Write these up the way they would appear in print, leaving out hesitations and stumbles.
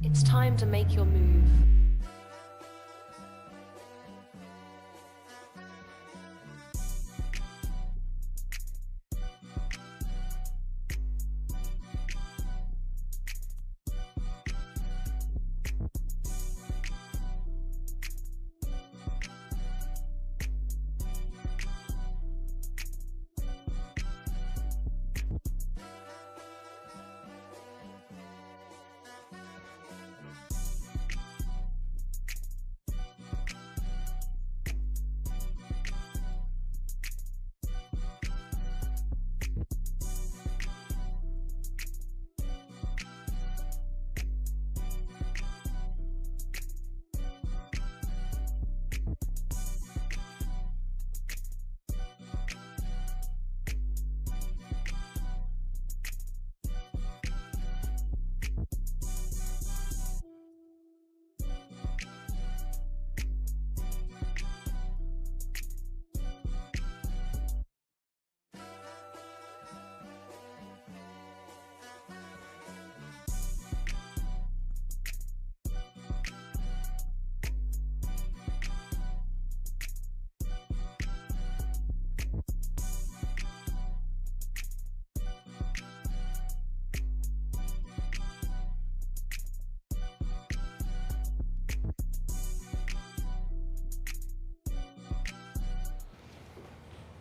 It's time to make your move.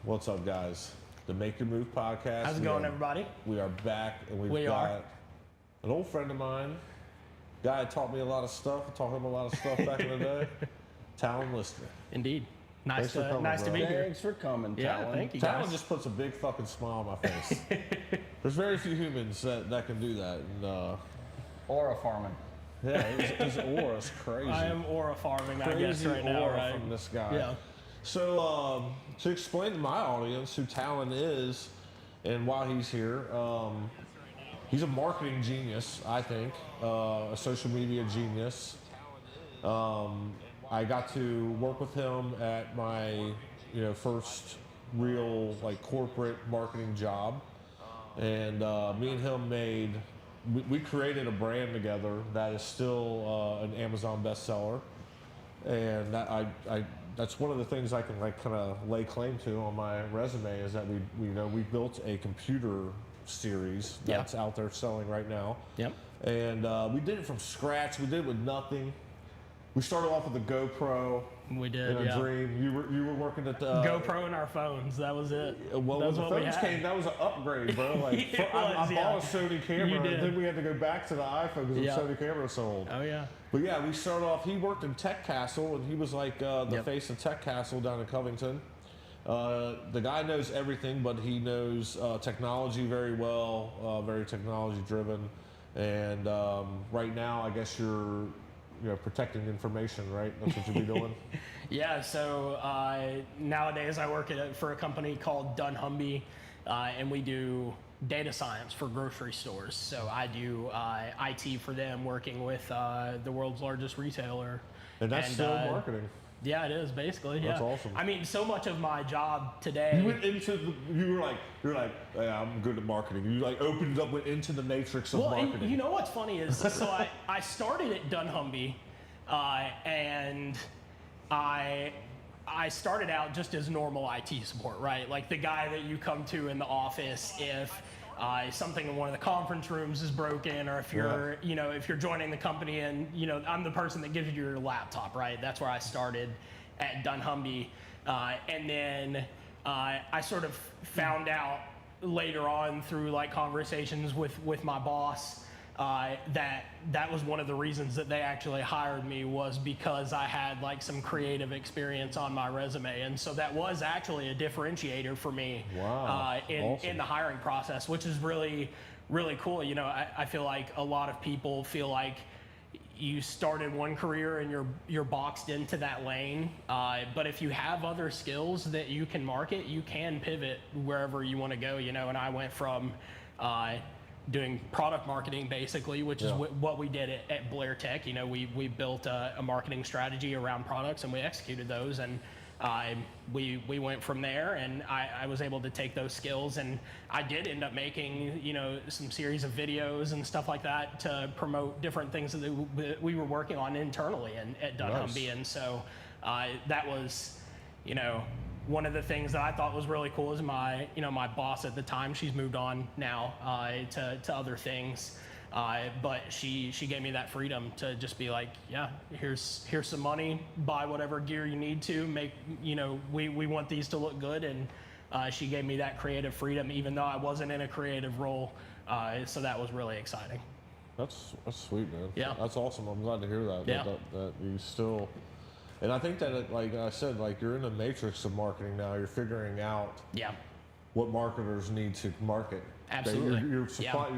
What's up, guys? The Make Your Move podcast. How's it going, everybody? We are back, and we've got an old friend of mine. Guy that taught me a lot of stuff. I taught him a lot of stuff back in the day. Talon Lister. Indeed. Nice to be here. Thanks for coming, Yeah, Talon. thank you, Talon guys. just puts a big fucking smile on my face. There's very few humans that can do that. And, Aura farming. yeah, his aura's crazy. I am aura farming, I guess, Crazy right now, aura right? from this guy. Yeah. So, to explain to my audience who Talon is and why he's here, he's a marketing genius, I think, a social media genius. I got to work with him at my, first real corporate marketing job, and me and him we created a brand together that is still an Amazon bestseller, and that's one of the things I can kind of lay claim to on my resume is that we built a computer series that's out there selling right now. Yep. And we did it from scratch. We did it with nothing. We started off with a GoPro. We did, in a dream. You were working at the GoPro in our phones. That was it. Well, That's when the what we phones had. came, that was an upgrade, bro. I was, bought a Sony camera, You did. and then we had to go back to the iPhone because the Sony camera was so old. Oh yeah. But yeah, we started off. He worked in Tech Castle, and he was like the face of Tech Castle down in Covington. The guy knows everything, but he knows technology very well, very technology driven. And right now, I guess you're protecting information, right? That's what you'll be doing. Yeah, so nowadays I work for a company called dunnhumby, and we do data science for grocery stores. So I do IT for them, working with the world's largest retailer. And that's still marketing. Yeah, it is basically. That's yeah. awesome. I mean, so much of my job today. You went into you're like, hey, I'm good at marketing. You opened up, went into the matrix of marketing. And you know what's funny is, so I started at dunnhumby, and I started out just as normal IT support, right? Like the guy that you come to in the office if something in one of the conference rooms is broken, or if you're, if you're joining the company and, I'm the person that gives you your laptop, right? That's where I started at dunnhumby. And then I sort of found out later on through conversations with my boss that was one of the reasons that they actually hired me, was because I had some creative experience on my resume, and so that was actually a differentiator for me. Wow. In the hiring process, which is really, really cool. I feel like a lot of people feel like you started one career and you're boxed into that lane, but if you have other skills that you can market, you can pivot wherever you want to go. And I went from doing product marketing basically, which is what we did at Blair Tech. We built a marketing strategy around products, and we executed those, and we went from there, and I was able to take those skills, and I did end up making, you know, some series of videos and stuff like that to promote different things that we were working on internally at dunnhumby. And so that was, you know, one of the things that I thought was really cool is my boss at the time, she's moved on now to other things. But she gave me that freedom to just be like, yeah, here's some money, buy whatever gear you need to make, you know, we want these to look good. And she gave me that creative freedom, even though I wasn't in a creative role. So that was really exciting. That's sweet, man. Yeah. That's awesome. I'm glad to hear that. Yeah. That you still, and I think that, like I said, like you're in the matrix of marketing now. You're figuring out what marketers need to market. Absolutely. You're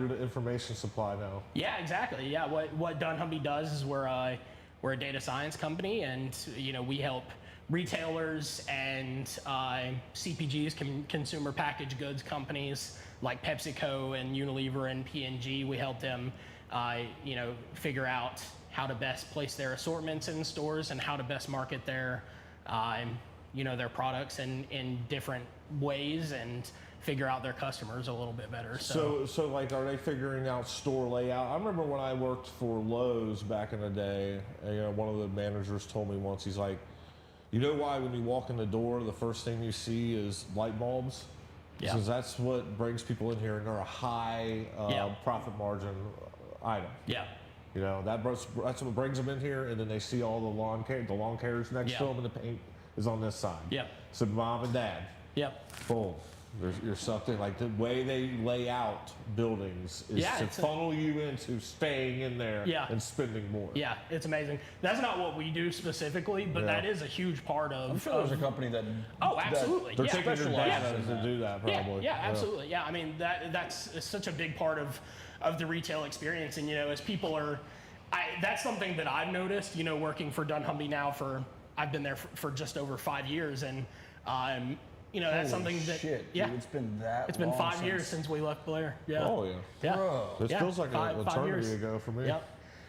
the information supply now. Yeah, exactly. Yeah, what dunnhumby does is we're a data science company, and you know, we help retailers and CPGs, consumer packaged goods companies like PepsiCo and Unilever and P&G. We help them, you know, figure out how to best place their assortments in stores and how to best market their, you know, their products in different ways and figure out their customers a little bit better. So like, are they figuring out store layout? I remember when I worked for Lowe's back in the day, and, you know, one of the managers told me once, he's like, you know why when you walk in the door, the first thing you see is light bulbs? Yeah. Because that's what brings people in here, and they're a high profit margin item. Yeah. You know, that's what brings them in here, and then they see all the lawn cares next to them, and the paint is on this side. Yep. So mom and dad. Yep. Boom. You're sucked in. Like the way they lay out buildings is to funnel you into staying in there and spending more. Yeah, it's amazing. That's not what we do specifically, but that is a huge part of. I'm sure there's a company that. Oh, absolutely. They're taking their data to do that, probably. Yeah, absolutely. Yeah, I mean that's such a big part of the retail experience, and you know, as people are, that's something that I've noticed. You know, working for dunnhumby now I've been there for just over 5 years, and you know, that's Holy something that shit, yeah, dude, it's been that. It's been long 5 years since we left Blair. Yeah. Oh yeah. Yeah. Bro. This feels like an 5 eternity years ago for me. Yep.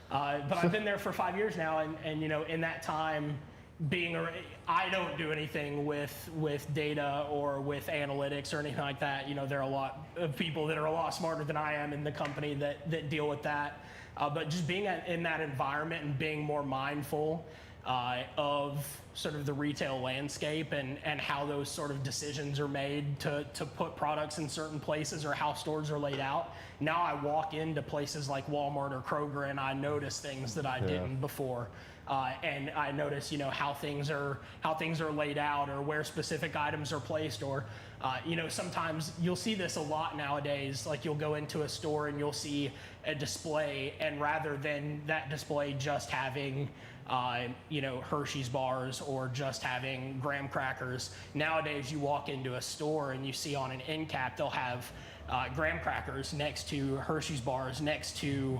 But I've been there for 5 years now, and you know, in that time, I don't do anything with data or with analytics or anything like that. You know, there are a lot of people that are a lot smarter than I am in the company that deal with that. But just being in that environment and being more mindful of sort of the retail landscape and how those sort of decisions are made to put products in certain places or how stores are laid out. Now I walk into places like Walmart or Kroger and I notice things that I didn't before. And I notice, you know, how things are laid out or where specific items are placed, or you know, sometimes you'll see this a lot nowadays. Like you'll go into a store and you'll see a display, and rather than that display just having you know, Hershey's bars or just having graham crackers, nowadays you walk into a store and you see on an end cap they'll have graham crackers next to Hershey's bars, next to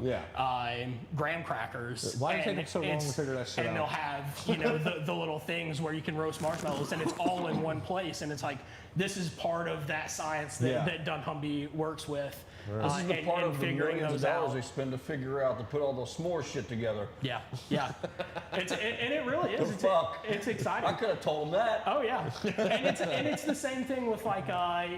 graham crackers. Why is it taking so long to figure that shit out? And they'll have, you know, the little things where you can roast marshmallows, and it's all in one place. And it's like, this is part of that science that dunnhumby works with. This is the part of the figuring millions of those dollars out. they spend to figure out to put all those s'more shit together. Yeah, yeah. And it really is. It's exciting. I could have told them that. Oh yeah, and it's the same thing with like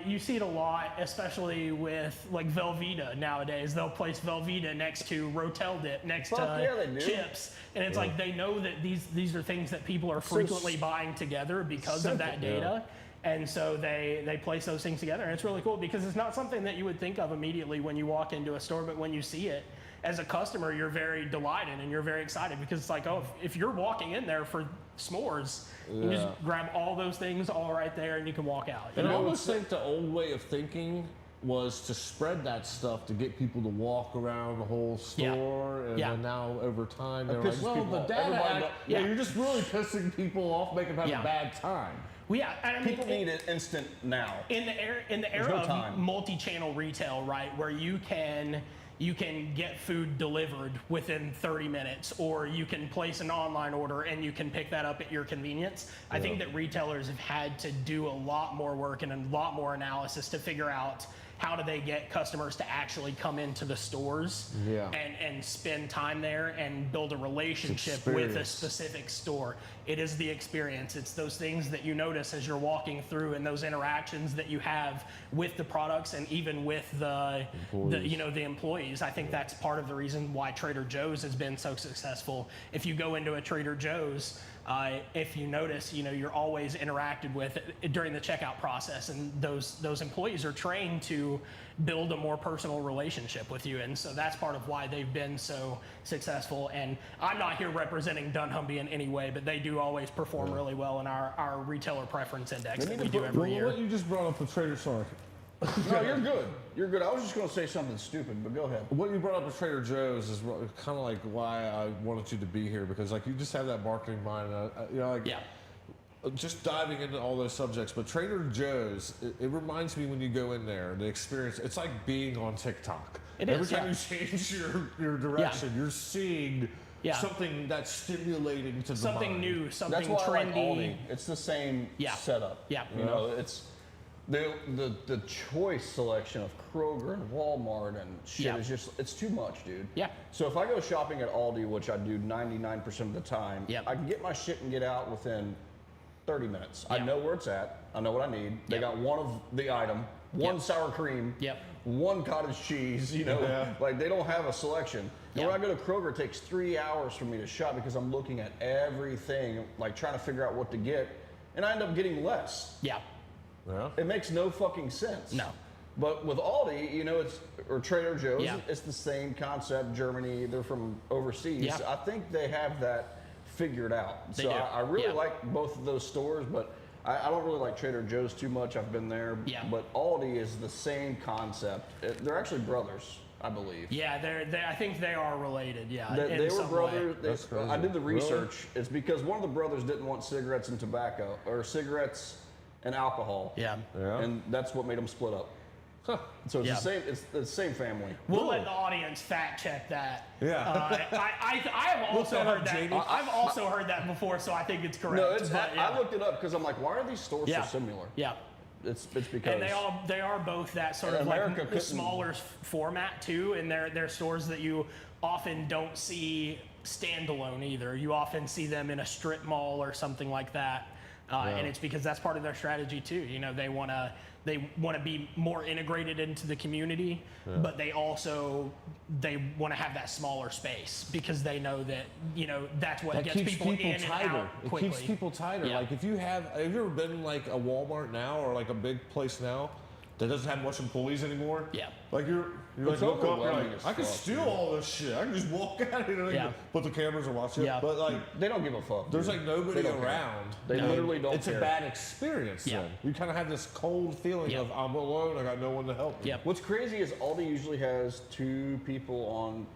you see it a lot, especially with like Velveeta nowadays. They'll place Velveeta next to Rotel dip, next to chips, and it's like they know that these are things that people are frequently buying together because of that data. And so they place those things together, and it's really cool because it's not something that you would think of immediately when you walk into a store, but when you see it, as a customer, you're very delighted and you're very excited because it's like, oh, if you're walking in there for s'mores, you just grab all those things all right there and you can walk out. And I almost think the old way of thinking was to spread that stuff to get people to walk around the whole store, and then now over time they're like, well, the data, you're just really pissing people off, making them have a bad time. Well, yeah, I mean, people need it instant now. In the era of multi-channel retail, right, where you can get food delivered within 30 minutes, or you can place an online order and you can pick that up at your convenience. I think that retailers have had to do a lot more work and a lot more analysis to figure out how do they get customers to actually come into the stores and spend time there and build a relationship with a specific store. It is the experience. It's those things that you notice as you're walking through and those interactions that you have with the products and even with the employees. I think that's part of the reason why Trader Joe's has been so successful. If you go into a Trader Joe's, if you notice, you're always interacted with during the checkout process, and those employees are trained to build a more personal relationship with you, and so that's part of why they've been so successful. And I'm not here representing dunnhumby in any way, but they do always perform really well in our retailer preference index that we do every year. What you just brought up with Trader Sorry. No, you're good. You're good. I was just going to say something stupid, but go ahead. What you brought up with Trader Joe's is kind of like why I wanted you to be here, because like you just have that marketing mind. Just diving into all those subjects, but Trader Joe's, it reminds me when you go in there, the experience. It's like being on TikTok. Every time you change your direction, you're seeing something that's stimulating to the mind. Something new, something That's why trendy. I like Aldi. It's the same setup. Yeah. It's the choice selection of Kroger and Walmart and shit is just, it's too much, dude. Yeah. So if I go shopping at Aldi, which I do 99% of the time, I can get my shit and get out within 30 minutes. I know where it's at. I know what I need. They got one of the item, one sour cream, one cottage cheese, like they don't have a selection. And when I go to Kroger, it takes 3 hours for me to shop because I'm looking at everything, like trying to figure out what to get, and I end up getting less. Yeah. It makes no fucking sense. No. But with Aldi, or Trader Joe's, it's the same concept. Germany, they're from overseas. Yeah. I think they have that figured out. They so do. I really like both of those stores, but I don't really like Trader Joe's too much. I've been there. Yeah. But Aldi is the same concept. They're actually brothers, I believe. Yeah, I think they are related. Yeah, They were brothers. That's crazy. I did the research. It's because one of the brothers didn't want cigarettes and tobacco, or cigarettes and alcohol. Yeah. And that's what made them split up. Huh. So it's the same. It's the same family. We'll let the audience fact check that. Yeah. I have also heard that. I've also heard that before, so I think it's correct. No, it's. But, I looked it up because I'm like, why are these stores so similar? Yeah. It's because. And they are both that sort of America like the smaller format too, and they're stores that you often don't see standalone either. You often see them in a strip mall or something like that. And it's because that's part of their strategy too. They want to be more integrated into the community, but they want to have that smaller space because they know that that's what gets people in and out quickly. It keeps people tighter. Yeah. Like have you ever been like a Walmart now or like a big place now that doesn't have much employees anymore? Yeah. Like you're like It's look up, you're overwhelming like, as I can fuck, steal dude. all this shit. I can just walk out and put the cameras and watch it. Yeah. But like They don't give a fuck. there's dude. like nobody They don't care. around. They And literally don't It's care. a bad experience Yeah. then. You kind of have this cold feeling of I'm alone, I got no one to help me. Yep. What's crazy is Aldi usually has 2 people on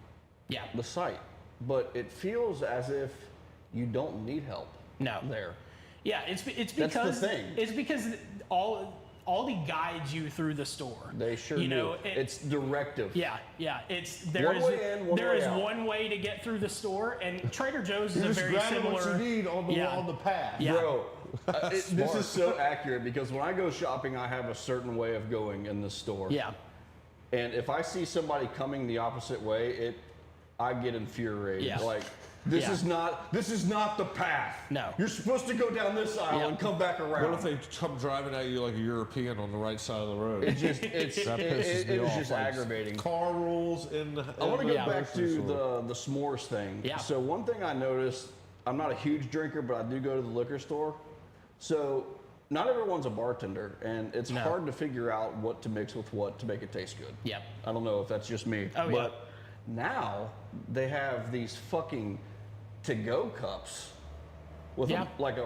the site, but it feels as if you don't need help. No. There. Yeah, it's because That's the thing. It's because Aldi guides you through the store. They sure do. It's directive. Yeah. One way in, one there way is out. one way to get through the store, and Trader Joe's is You're a just very grabbing similar. what you need on the path. Yeah. Bro, this is so accurate because when I go shopping, I have a certain way of going in the store. Yeah. And if I see somebody coming the opposite way, I get infuriated. Yeah. Like, this is not the path. No. You're supposed to go down this aisle and come back around. What if they come driving at you like a European on the right side of the road? It just That pisses me it was off. just Like, aggravating. Car rules in the I want to go the back grocery to store. the s'mores thing. Yeah. So one thing I noticed, I'm not a huge drinker, but I do go to the liquor store. So not everyone's a bartender, and it's hard to figure out what to mix with what to make it taste good. Yep. I don't know if that's just me. Oh, but now they have these fucking to-go cups with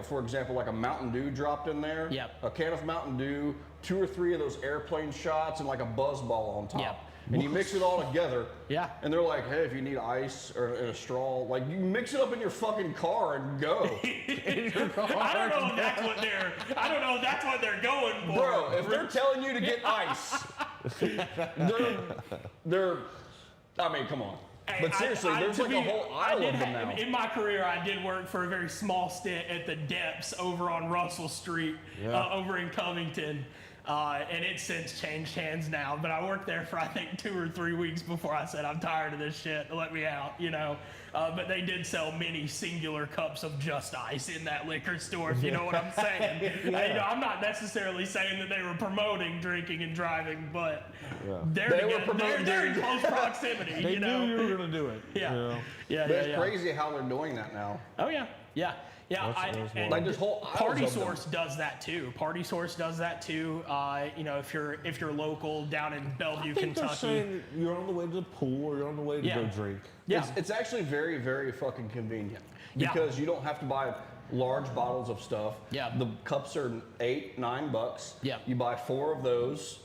for example, like a Mountain Dew dropped in there. Yep. A can of Mountain Dew, 2 or 3 of those airplane shots, and like a buzz ball on top. Yep. And you mix it all together. Yeah. And they're like, hey, if you need ice or a straw, like you mix it up in your fucking car and go. I don't know if that's what they're going for. Bro, if they're telling you to get ice, they're I mean, come on. Hey, But seriously, there's like a whole aisle of them now. In my career, I did work for a very small stint at the Depths over on Russell Street, over in Covington. And it's since changed hands now. But I worked there for, I think, 2 or 3 weeks before I said, I'm tired of this shit. Let me out, you know. But they did sell many singular cups of Just Ice in that liquor store, if you know what I'm saying. You know, I'm not necessarily saying that they were promoting drinking and driving, but they're in close proximity. They you know? knew you were going to do it. Yeah. You know? Yeah, But it's crazy how they're doing that now. Oh, yeah. Yeah. Yeah, That's like this whole Party Source does that too. Party Source does that too. You know, if you're local down in Bellevue, I think Kentucky, they're saying you're on the way to the pool or you're on the way to go drink. Yeah, It's actually very, very fucking convenient Yeah. because you don't have to buy large bottles of stuff. Yeah. The cups are $8, $9. Yeah. You buy 4 of those.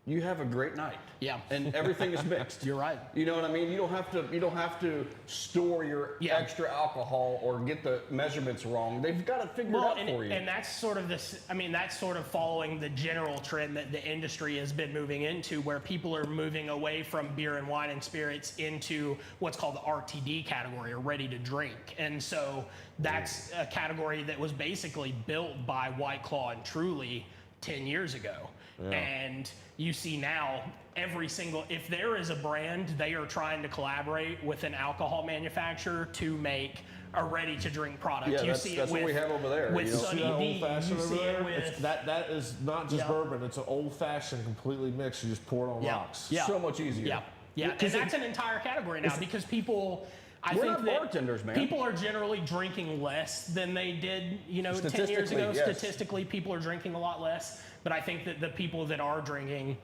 You have a great night. Yeah. And everything is mixed. You're right. You know what I mean? You don't have to store your extra alcohol or get the measurements wrong. They've got it figured out for you. And that's sort of this. I mean, that's sort of following the general trend that the industry has been moving into, where people are moving away from beer and wine and spirits into what's called the RTD category, or ready to drink. And so that's a category that was basically built by White Claw and Truly 10 years ago. Yeah. And you see now if there is a brand, they are trying to collaborate with an alcohol manufacturer to make a ready-to-drink product. Yeah, you that's, see that's it with, what we have over there. with you know? Sunny D. You see it with that is not just bourbon. It's an old-fashioned, completely mixed. You just pour it on rocks. Yeah. So much easier. Yeah, yeah, and that's an entire category now because people. We're not bartenders, man. People are generally drinking less than they did, 10 years ago. Yes. Statistically, people are drinking a lot less. But I think that the people that are drinking,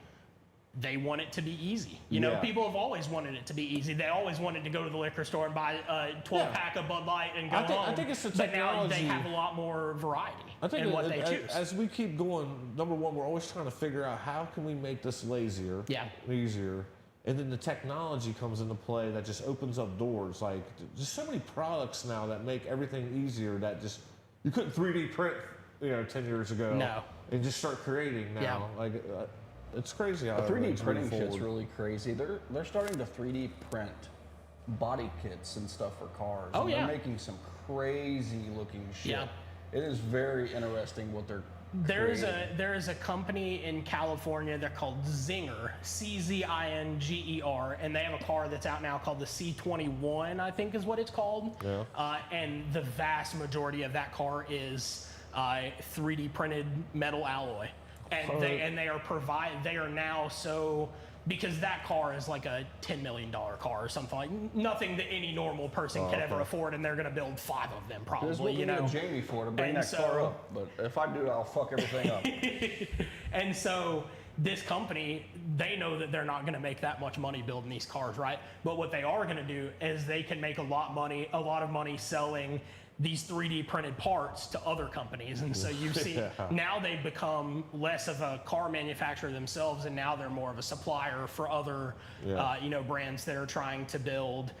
they want it to be easy. You know, people have always wanted it to be easy. They always wanted to go to the liquor store and buy a 12-pack of Bud Light and go home. I think it's the but technology. now they have a lot more variety in what they choose. As we keep going, number one, we're always trying to figure out how can we make this easier. And then the technology comes into play that just opens up doors. Like, just so many products now that make everything easier that just, you couldn't 3D print, 10 years ago. No. And just start creating now. Yeah. Like, it's crazy how The 3D printing forward. shit's really crazy. They're starting to 3D print body kits and stuff for cars. Oh, and yeah. They're making some crazy looking shit. Yeah. It is very interesting what they're There is a company in California. They're called Zinger, Zinger, and they have a car that's out now called the C21, I think is what it's called. Yeah. And the vast majority of that car is 3D printed metal alloy, and they are now so. Because that car is like a $10 million car or something, like nothing that any normal person can ever afford, and they're going to build 5 of them probably. Jamie for to bring that car up, but if I do, I'll fuck everything up. And so this company, they know that they're not going to make that much money building these cars, right? But what they are going to do is they can make a lot of money selling these 3D printed parts to other companies. And so you see now they've become less of a car manufacturer themselves, and now they're more of a supplier for other brands that are trying to build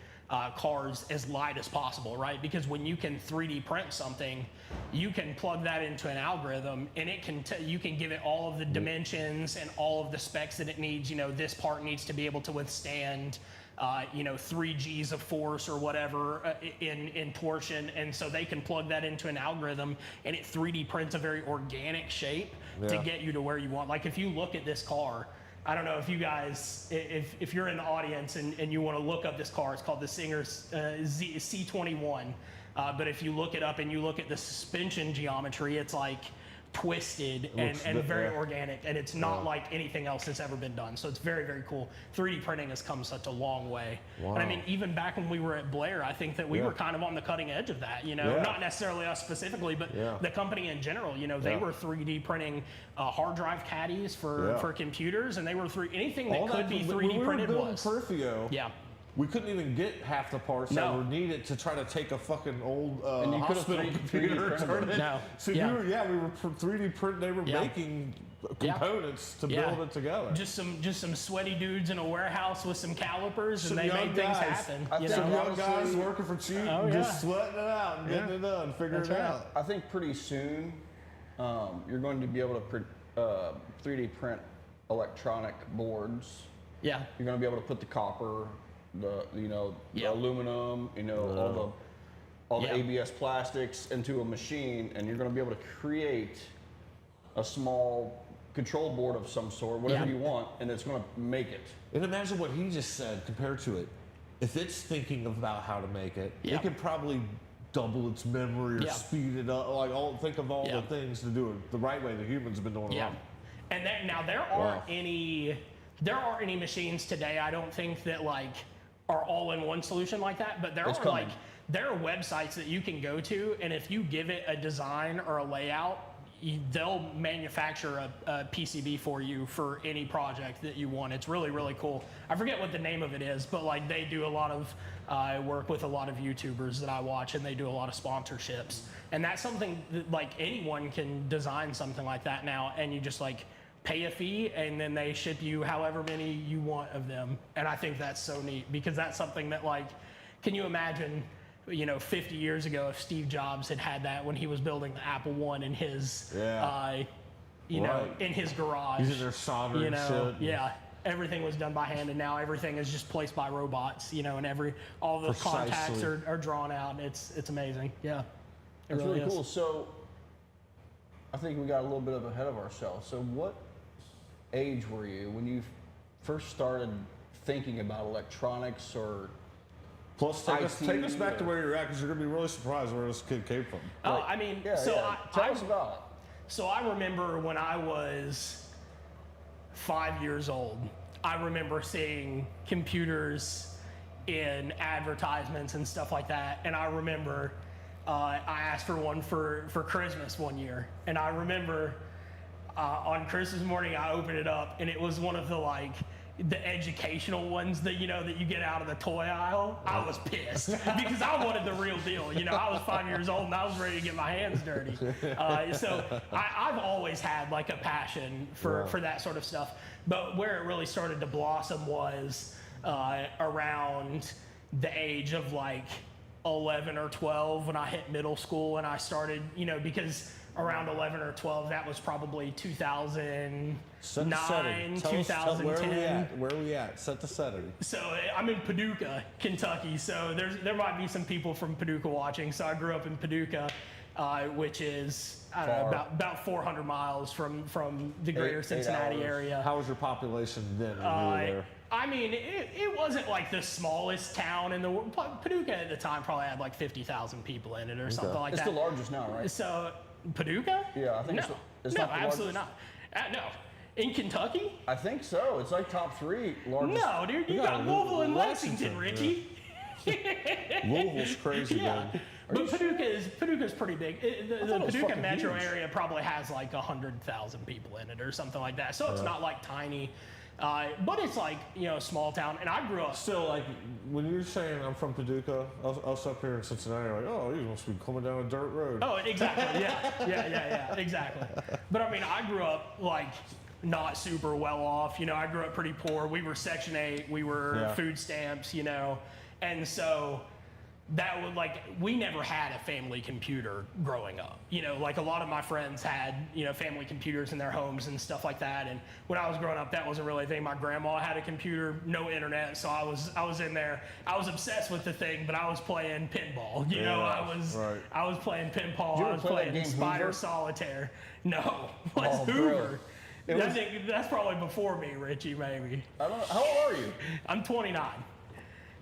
cars as light as possible, right? Because when you can 3D print something, you can plug that into an algorithm, and it can you can give it all of the dimensions and all of the specs that it needs. This part needs to be able to withstand 3 G's of force or whatever in torsion, and so they can plug that into an algorithm, and it 3D prints a very organic shape to get you to where you want. Like if you look at this car, I don't know if you guys, if you're in the audience and you want to look up this car, it's called the Singer C21, but if you look it up and you look at the suspension geometry, it's like twisted and very organic, and it's not like anything else that's ever been done. So it's very, very cool. 3D printing has come such a long way. Wow. And I mean, even back when we were at Blair, I think that we were kind of on the cutting edge of that, not necessarily us specifically, but the company in general, they were 3D printing hard drive caddies for computers, and they were anything that could be 3D printed was. Perfio, we couldn't even get half the parts that were needed to try to take a fucking old hospital computer and turn it. So we were 3D print. They were making components to build it together. Just some sweaty dudes in a warehouse with some calipers, and they made things happen. Some young guys working for cheap, just sweating it out and getting it done, figuring it out. I think pretty soon you're going to be able to 3D print electronic boards. Yeah. You're going to be able to put the copper, the aluminum, all the ABS plastics into a machine, and you're going to be able to create a small control board of some sort, whatever you want, and it's going to make it. And imagine what he just said compared to it. If it's thinking about how to make it, it could probably double its memory or speed it up. Like think of all the things to do it the right way the humans have been doing it wrong. And now there aren't any machines today, I don't think, that like are all in one solution like that, but there are websites that you can go to, and if you give it a design or a layout, they'll manufacture a PCB for you for any project that you want. It's really, really cool. I forget what the name of it is, but like they do a lot of work with a lot of YouTubers that I watch, and they do a lot of sponsorships. And that's something that like anyone can design something like that now, and you just like pay a fee, and then they ship you however many you want of them. And I think that's so neat, because that's something that like, can you imagine 50 years ago, if Steve Jobs had that when he was building the Apple I in his, in his garage. He's in there soldering shit. Yeah, everything was done by hand, and now everything is just placed by robots. And all the contacts are drawn out. It's amazing. Yeah, it's really cool. So I think we got a little bit ahead of ourselves. So what age were you when you first started thinking about electronics or? Plus, take us back to where you're at, because you're going to be really surprised where this kid came from. Oh, I mean, tell us about it. So I remember when I was 5 years old, I remember seeing computers in advertisements and stuff like that. And I remember I asked for one for Christmas one year. And I remember on Christmas morning, I opened it up, and it was one of the educational ones that that you get out of the toy aisle. I was pissed because I wanted the real deal. I was 5 years old and I was ready to get my hands dirty. So I've always had like a passion for that sort of stuff. But where it really started to blossom was around the age of like 11 or 12 when I hit middle school, and I started, because around 11 or 12, that was probably 2009, 2010. Where are we at? Set the setting. So I'm in Paducah, Kentucky. So there might be some people from Paducah watching. So I grew up in Paducah, which is about 400 miles from the greater Cincinnati area. How was your population then when you were there? I mean, it wasn't like the smallest town in the world. Paducah at the time probably had like 50,000 people in it or something like that. It's the largest now, right? So Paducah? Yeah, I think it's not the absolutely largest. not. No. In Kentucky? I think so. It's like top 3 largest. No, dude, you got Louisville and Lexington, Richie. Louisville's crazy, man. But Paducah's pretty big. The Paducah metro area probably has like 100,000 people in it or something like that. So it's not like tiny. But it's like, a small town. And I grew up. Still, like, when you're saying I'm from Paducah, us up here in Cincinnati are like, oh, you must be coming down a dirt road. Oh, exactly. Yeah, exactly. But I mean, I grew up like not super well off. I grew up pretty poor. We were Section 8. We were food stamps, And so that would we never had a family computer growing up. Like a lot of my friends had, family computers in their homes and stuff like that. And when I was growing up, that wasn't really a thing. My grandma had a computer, no internet. So I was in there. I was obsessed with the thing, but I was playing pinball. I was playing pinball. I was playing Spider Solitaire. No, what's Hoover? I think that's probably before me, Richie, maybe. I don't know. How old are you? I'm 29.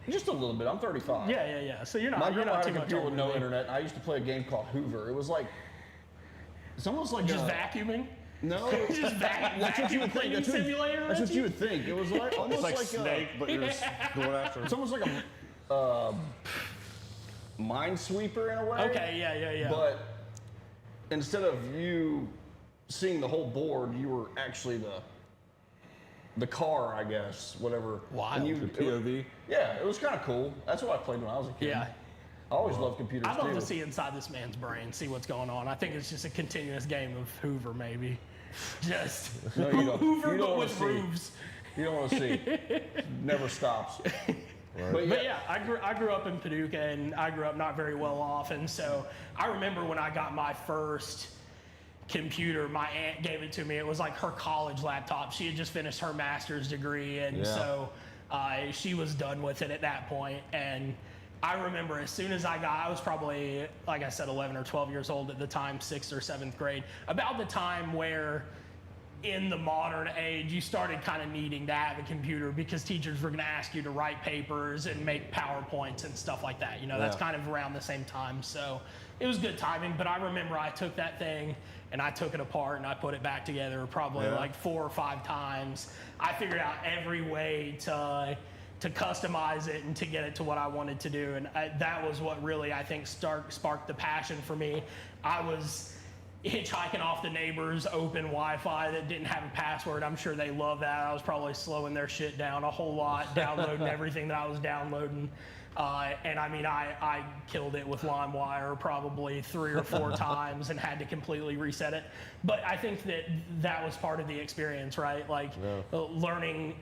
Just a little bit. I'm 35. Yeah. So you're not. My grandma had too a much computer with no older than me. internet. I used to play a game called Hoover. It was like, it's almost like just vacuuming. No, just that's what you would think. That's simulator. That's what you would think. It was like almost like Snake, but you're going after. It's almost like a minesweeper in a way. Okay. Yeah. But instead of you seeing the whole board, you were actually the car, I guess, whatever. Wow. The POV. Yeah, it was kind of cool. That's what I played when I was a kid. Yeah. I always loved computers I'd love too. to see inside this man's brain, see what's going on. I think it's just a continuous game of Hoover, maybe. Just No, you don't. Hoover, You don't but wanna with see. roofs. You don't want to see. Never stops. Right. But yeah, I grew up in Paducah, and I grew up not very well off. And so I remember when I got my first computer, my aunt gave it to me. It was like her college laptop. She had just finished her master's degree, and so she was done with it at that point. And I remember as soon as I was probably, like I said, 11 or 12 years old at the time, 6th or 7th grade, about the time where in the modern age, you started kind of needing to have a computer because teachers were going to ask you to write papers and make PowerPoints and stuff like that. You know, that's kind of around the same time. So it was good timing. But I remember I took that thing and I took it apart and I put it back together probably like 4 or 5 times. I figured out every way to customize it and to get it to what I wanted to do. And that was what really, I think, sparked the passion for me. I was hitchhiking off the neighbor's open Wi-Fi that didn't have a password. I'm sure they love that. I was probably slowing their shit down a whole lot, downloading everything that I was downloading. And I mean, I killed it with LimeWire probably 3 or 4 times and had to completely reset it. But I think that was part of the experience, right? Like learning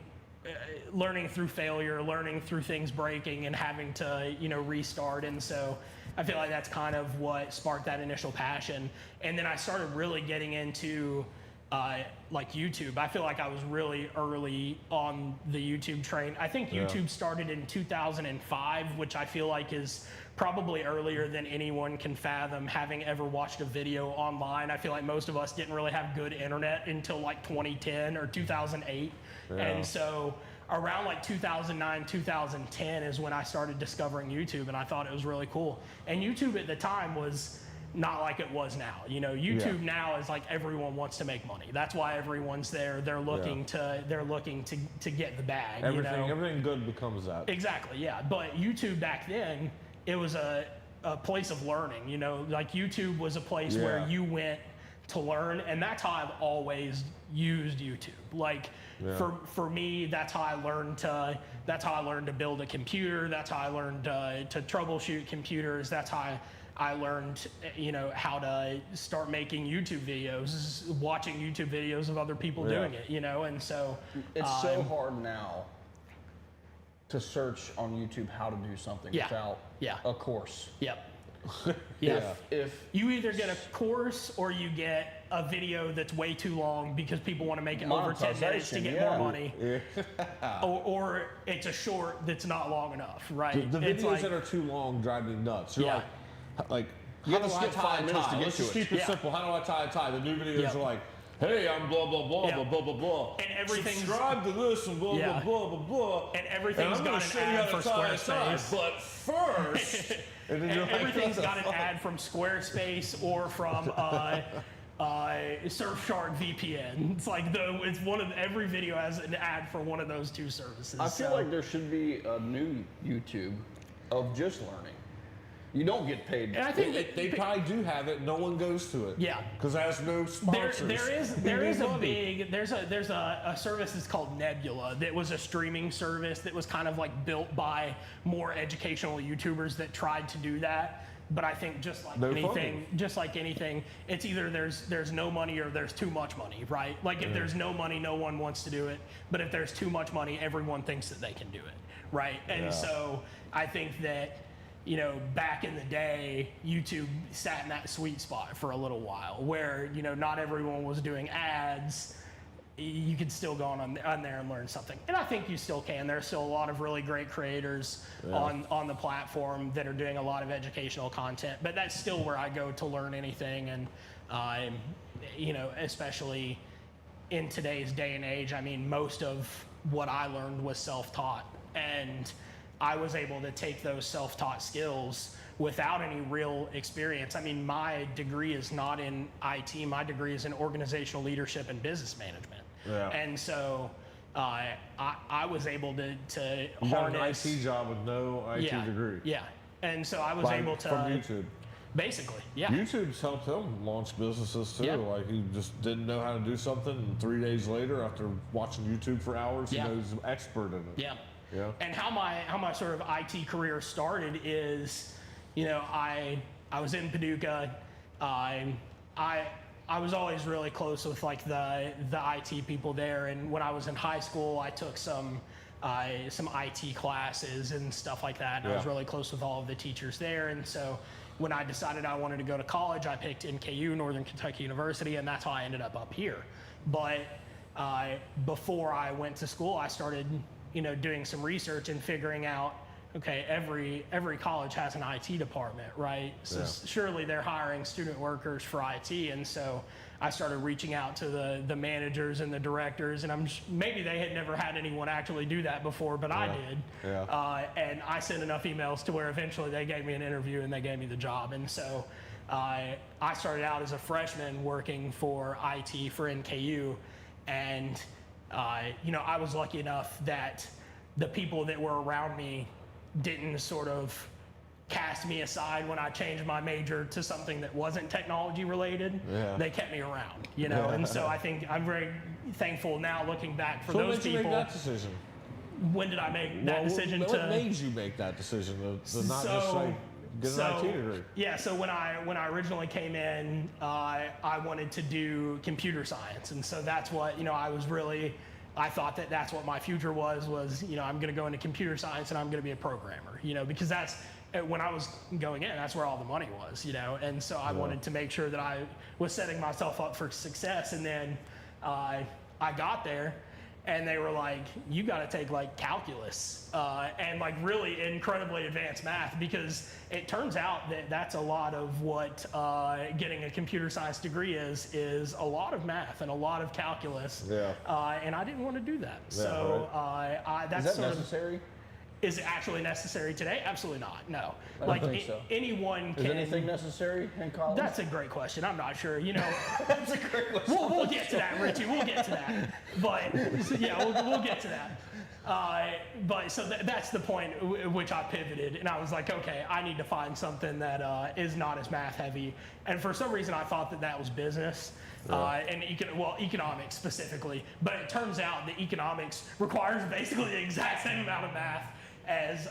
through failure, learning through things breaking and having to, you know, restart. And so I feel like that's kind of what sparked that initial passion. And then I started really getting into like YouTube. I feel like I was really early on the YouTube train. I think YouTube started in 2005, which I feel like is probably earlier than anyone can fathom, having ever watched a video online. I feel like most of us didn't really have good internet until like 2010 or 2008. And so around like 2009, 2010 is when I started discovering YouTube, and I thought it was really cool. And YouTube at the time was not like it was now. You know, YouTube now is like everyone wants to make money. That's why everyone's there. They're looking to get the bag. Everything good becomes that. Exactly, yeah. But YouTube back then, it was a place of learning. You know, like YouTube was a place where you went to learn, and that's how I've always used YouTube. Like for me, that's how I learned to build a computer. That's how I learned to troubleshoot computers. That's how I learned, you know, how to start making YouTube videos, watching YouTube videos of other people doing it, you know. And so it's so hard now to search on YouTube how to do something without a course. If you either get a course or you get a video that's way too long because people want to make it over 10 minutes to get more money, or it's a short that's not long enough, right? The videos that are too long drive me nuts. You're like, you have to skip 5 minutes to get Let's to just it. keep it simple. How do I tie a tie? The new videos are like, hey, I'm blah, blah, blah, blah, blah, blah, blah. And everything's... Subscribe to this and blah, blah, blah, blah, blah. And everything's got an ad for Squarespace. But first... and everything's got an ad from Squarespace or from Surfshark VPN. It's like every video has an ad for one of those 2 services. I feel like there should be a new YouTube of just learning. You don't get paid. And I think they probably do have it. No one goes to it. Yeah, because it has no sponsors. There's a service that's called Nebula that was a streaming service that was kind of like built by more educational YouTubers that tried to do that. But I think just like anything, it's either there's no money or there's too much money, right? Like if there's no money, no one wants to do it. But if there's too much money, everyone thinks that they can do it, right? And so I think that, you know, back in the day, YouTube sat in that sweet spot for a little while where, you know, not everyone was doing ads. You could still go on there and learn something. And I think you still can. There's still a lot of really great creators on the platform that are doing a lot of educational content. But that's still where I go to learn anything. And, you know, especially in today's day and age, I mean, most of what I learned was self-taught. And I was able to take those self-taught skills without any real experience. I mean, my degree is not in IT. My degree is in organizational leadership and business management. And so I was able to harness... You got an IT job with no IT degree. And so I was able to... From YouTube. Basically, YouTube's helped him launch businesses too. Like he just didn't know how to do something, and 3 days later, after watching YouTube for hours, he knows he's an expert in it. And how my sort of IT career started is, you know, I was in Paducah. I was always really close with like the IT people there, and when I was in high school, I took some IT classes and stuff like that. And I was really close with all of the teachers there, and so when I decided I wanted to go to college, I picked NKU, Northern Kentucky University, and that's how I ended up here. But before I went to school, I started, you know, doing some research and figuring out, okay, every college has an IT department, right? So surely they're hiring student workers for IT. And so I started reaching out to the managers and the directors, and maybe they had never had anyone actually do that before, but I did. Yeah. And I sent enough emails to where eventually they gave me an interview and they gave me the job. And so I started out as a freshman working for IT for NKU, and I was lucky enough that the people that were around me didn't sort of cast me aside when I changed my major to something that wasn't technology related. Yeah. They kept me around, and so I think I'm very thankful now looking back for So those when did you people. make that decision? When did I make that decision what to? made you make that decision to not So- necessarily get an IT degree? Yeah, so when I originally came in, I wanted to do computer science, and so that's what I thought that's what my future was I'm going to go into computer science and I'm going to be a programmer, because that's when I was going in, that's where all the money was, and so I wanted to make sure that I was setting myself up for success, and then I got there. And they were like, you got to take like calculus and like really incredibly advanced math, because it turns out that that's a lot of what getting a computer science degree is a lot of math and a lot of calculus. Yeah. And I didn't want to do that. Yeah, So that's Is that sort necessary? Is it actually necessary today? Absolutely not. No. I don't think so. Anyone can. Is anything necessary in college? That's a great question. I'm not sure. That's a great question. We'll get to that, Richie. We'll get to that. But yeah, we'll get to that. But so that's the point at which I pivoted, and I was like, okay, I need to find something that is not as math heavy. And for some reason, I thought that was business and economics specifically. But it turns out that economics requires basically the exact same amount of math as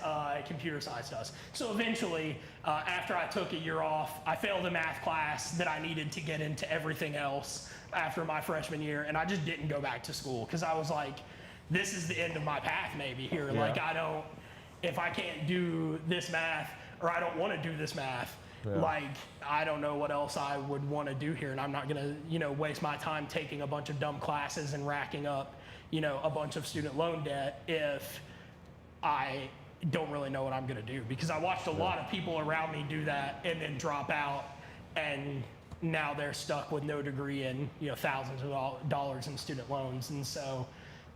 computer science does. So eventually, after I took a year off, I failed a math class that I needed to get into everything else after my freshman year, and I just didn't go back to school because I was like, this is the end of my path maybe here. Yeah. Like if I can't do this math, or I don't want to do this math, like I don't know what else I would want to do here, and I'm not gonna waste my time taking a bunch of dumb classes and racking up a bunch of student loan debt if I don't really know what I'm going to do, because I watched a lot of people around me do that and then drop out, and now they're stuck with no degree and thousands of dollars in student loans. And so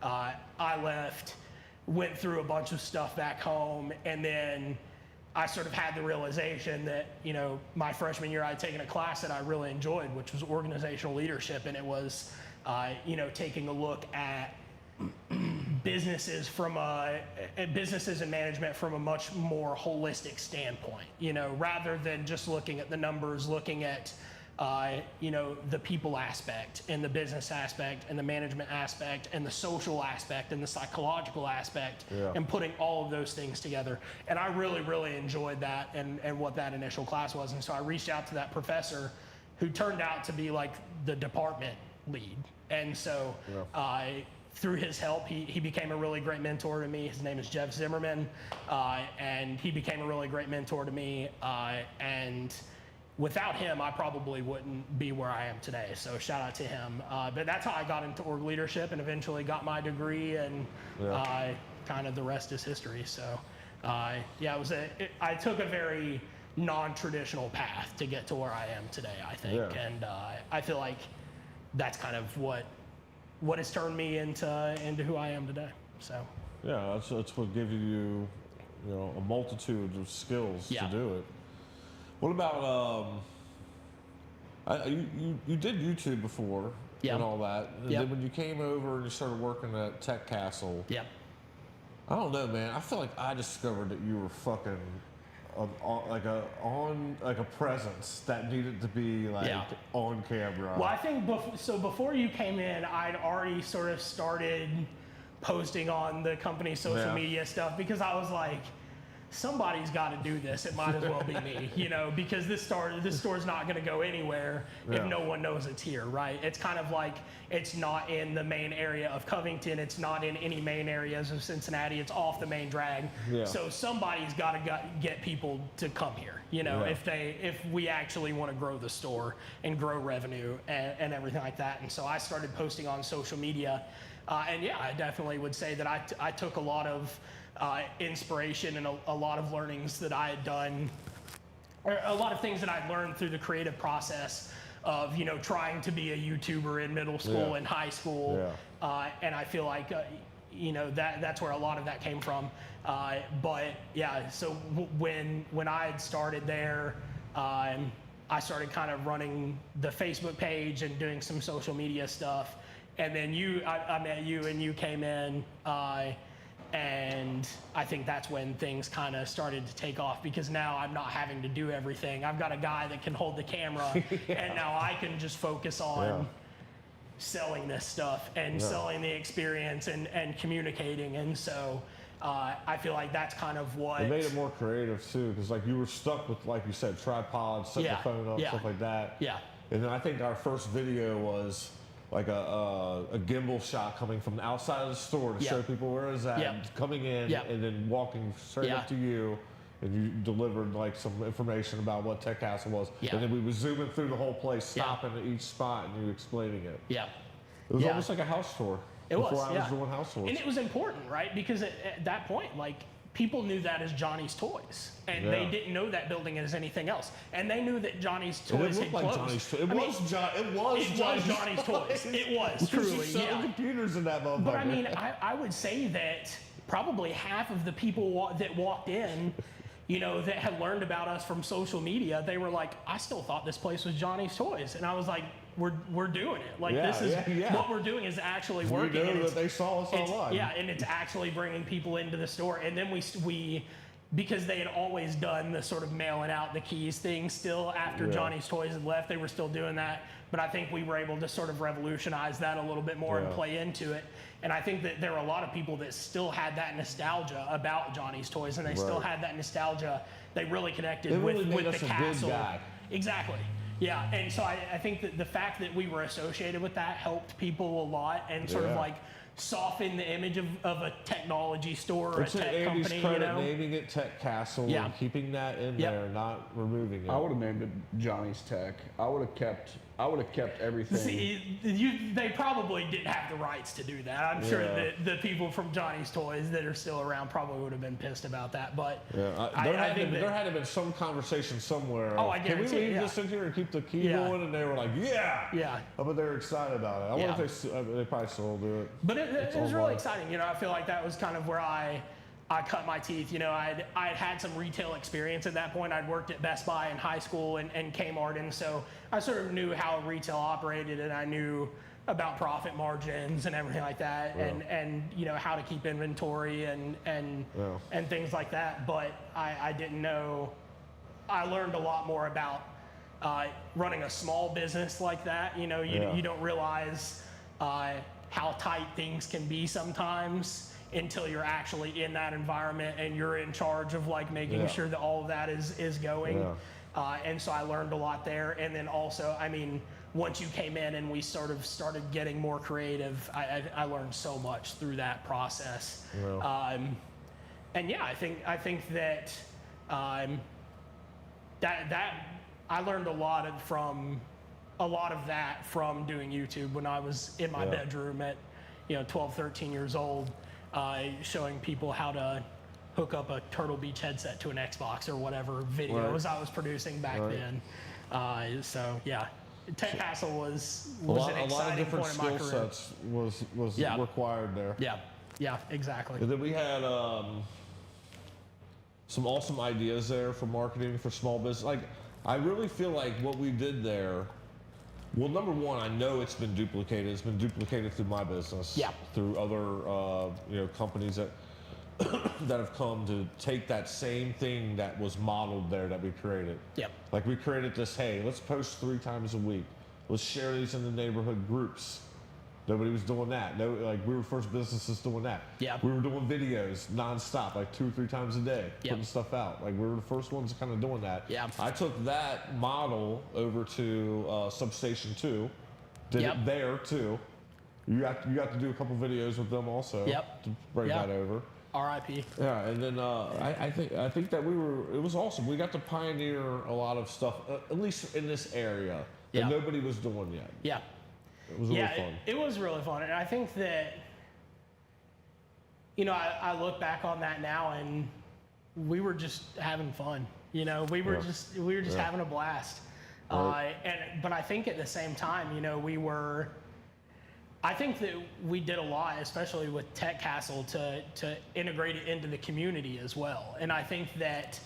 I left, went through a bunch of stuff back home, and then I sort of had the realization that my freshman year I had taken a class that I really enjoyed, which was organizational leadership, and it was taking a look at businesses and management from a much more holistic standpoint, rather than just looking at the numbers, looking at the people aspect and the business aspect and the management aspect and the social aspect and the psychological aspect, and putting all of those things together. And I really, really enjoyed that and what that initial class was. And so I reached out to that professor, who turned out to be like the department lead. And so through his help, he became a really great mentor to me. His name is Jeff Zimmerman, and he became a really great mentor to me. And without him, I probably wouldn't be where I am today. So shout out to him. But that's how I got into org leadership and eventually got my degree, and kind of the rest is history. So I took a very non-traditional path to get to where I am today, I think. Yeah. And I feel like that's kind of what has turned me into who I am today. So Yeah, that's what gives you a multitude of skills to do it. What about you did YouTube before and all that, and then when you came over and you started working at Tech Castle, I don't know, man. I feel like I discovered that you were fucking like a presence that needed to be on camera. Well, I think before you came in, I'd already sort of started posting on the company's social media stuff, because I was like, somebody's got to do this. It might as well be me, because this store's not going to go anywhere if no one knows it's here, right? It's kind of like, it's not in the main area of Covington. It's not in any main areas of Cincinnati. It's off the main drag. Yeah. So somebody's got to get people to come here, if we actually want to grow the store and grow revenue and everything like that. And so I started posting on social media. I definitely would say that I took a lot of inspiration and a lot of learnings that I had done, or a lot of things that I'd learned through the creative process of, you know, trying to be a YouTuber in middle school and high school. And I feel like, you know, that's where a lot of that came from. But yeah, so when I had started there, I started kind of running the Facebook page and doing some social media stuff. And then I met you and you came in, and I think that's when things kind of started to take off, because now I'm not having to do everything. I've got a guy that can hold the camera, and now I can just focus on selling this stuff and selling the experience and communicating. And so I feel like that's kind of what... It made it more creative too, because like you were stuck with, like you said, tripods, setting the phone up, stuff like that. And then I think our first video was like a gimbal shot coming from the outside of the store to show people where it's at, coming in and then walking straight up to you, and you delivered like some information about what Tech Castle was. And then we were zooming through the whole place, stopping at each spot and you explaining it. It was almost like a house tour. It was, I was doing house tours. And it was important, right? Because at that point, like, people knew that as Johnny's Toys, and they didn't know that building as anything else. And they knew that Johnny's Toys had closed. It was Johnny's Toys. It was truly, computers in that motherfucker. But I mean, I would say that probably half of the people that walked in, you know, that had learned about us from social media, they were like, I still thought this place was Johnny's Toys. And I was like, we're doing it. Like, this is what we're doing is actually working. We know that they saw us online. Yeah, and it's actually bringing people into the store. And then we because they had always done the sort of mailing out the keys thing still after Johnny's Toys had left, they were still doing that. But I think we were able to sort of revolutionize that a little bit more and play into it. And I think that there were a lot of people that still had that nostalgia about Johnny's Toys, and they still had that nostalgia. They really connected with the castle. Exactly. Yeah, and so I think that the fact that we were associated with that helped people a lot, and sort of like soften the image of a technology store or a tech company. You know? Naming it Tech Castle and keeping that in there, not removing it. I would have named it Johnny's Tech. I would have kept everything. See, they probably didn't have the rights to do that. I'm sure that the people from Johnny's Toys that are still around probably would have been pissed about that. But there had to have been some conversation somewhere. Oh, I guarantee. Can we leave this in here and keep the key going? And they were like, but they were excited about it. I wonder if they probably still do it. But it was really exciting. You know, I feel like that was kind of where I cut my teeth. You know, I'd had some retail experience at that point. I'd worked at Best Buy in high school and Kmart, and so I sort of knew how retail operated, and I knew about profit margins and everything like that, and you know, how to keep inventory and things like that. But I didn't know. I learned a lot more about running a small business like that. You know, you don't realize how tight things can be sometimes until you're actually in that environment and you're in charge of like making sure that all of that is going. And so I learned a lot there. And then also, I mean, once you came in and we sort of started getting more creative, I learned so much through that process. And yeah, I think that that I learned a lot of that from doing YouTube when I was in my bedroom at 12, 13 years old, showing people how to hook up a Turtle Beach headset to an Xbox or whatever videos I was producing back then. So yeah, Tech Castle was an exciting point in my career. A lot of different skill sets was required there. Yeah, exactly. And then we had some awesome ideas there for marketing for small business. Like, I really feel like what we did there, well, number one, I know it's been duplicated. It's been duplicated through my business, through other companies that that have come to take that same thing that was modeled there that we created. Like, we created this, hey, let's post 3 times a week. Let's share these in the neighborhood groups. Nobody was doing that. No, like, we were the first businesses doing that. We were doing videos nonstop, like 2 or 3 times a day, putting stuff out. Like, we were the first ones kind of doing that. I took that model over to Substation 2, did it there too. You got to do a couple videos with them also to bring that over. R.I.P. Yeah, and then I think that it was awesome. We got to pioneer a lot of stuff, at least in this area, that nobody was doing yet. It was really fun. It was really fun. And I think that, I look back on that now and we were just having fun. We were just having a blast. But I think at the same time, you know, I think that we did a lot, especially with Tech Castle, to integrate it into the community as well. And I think that,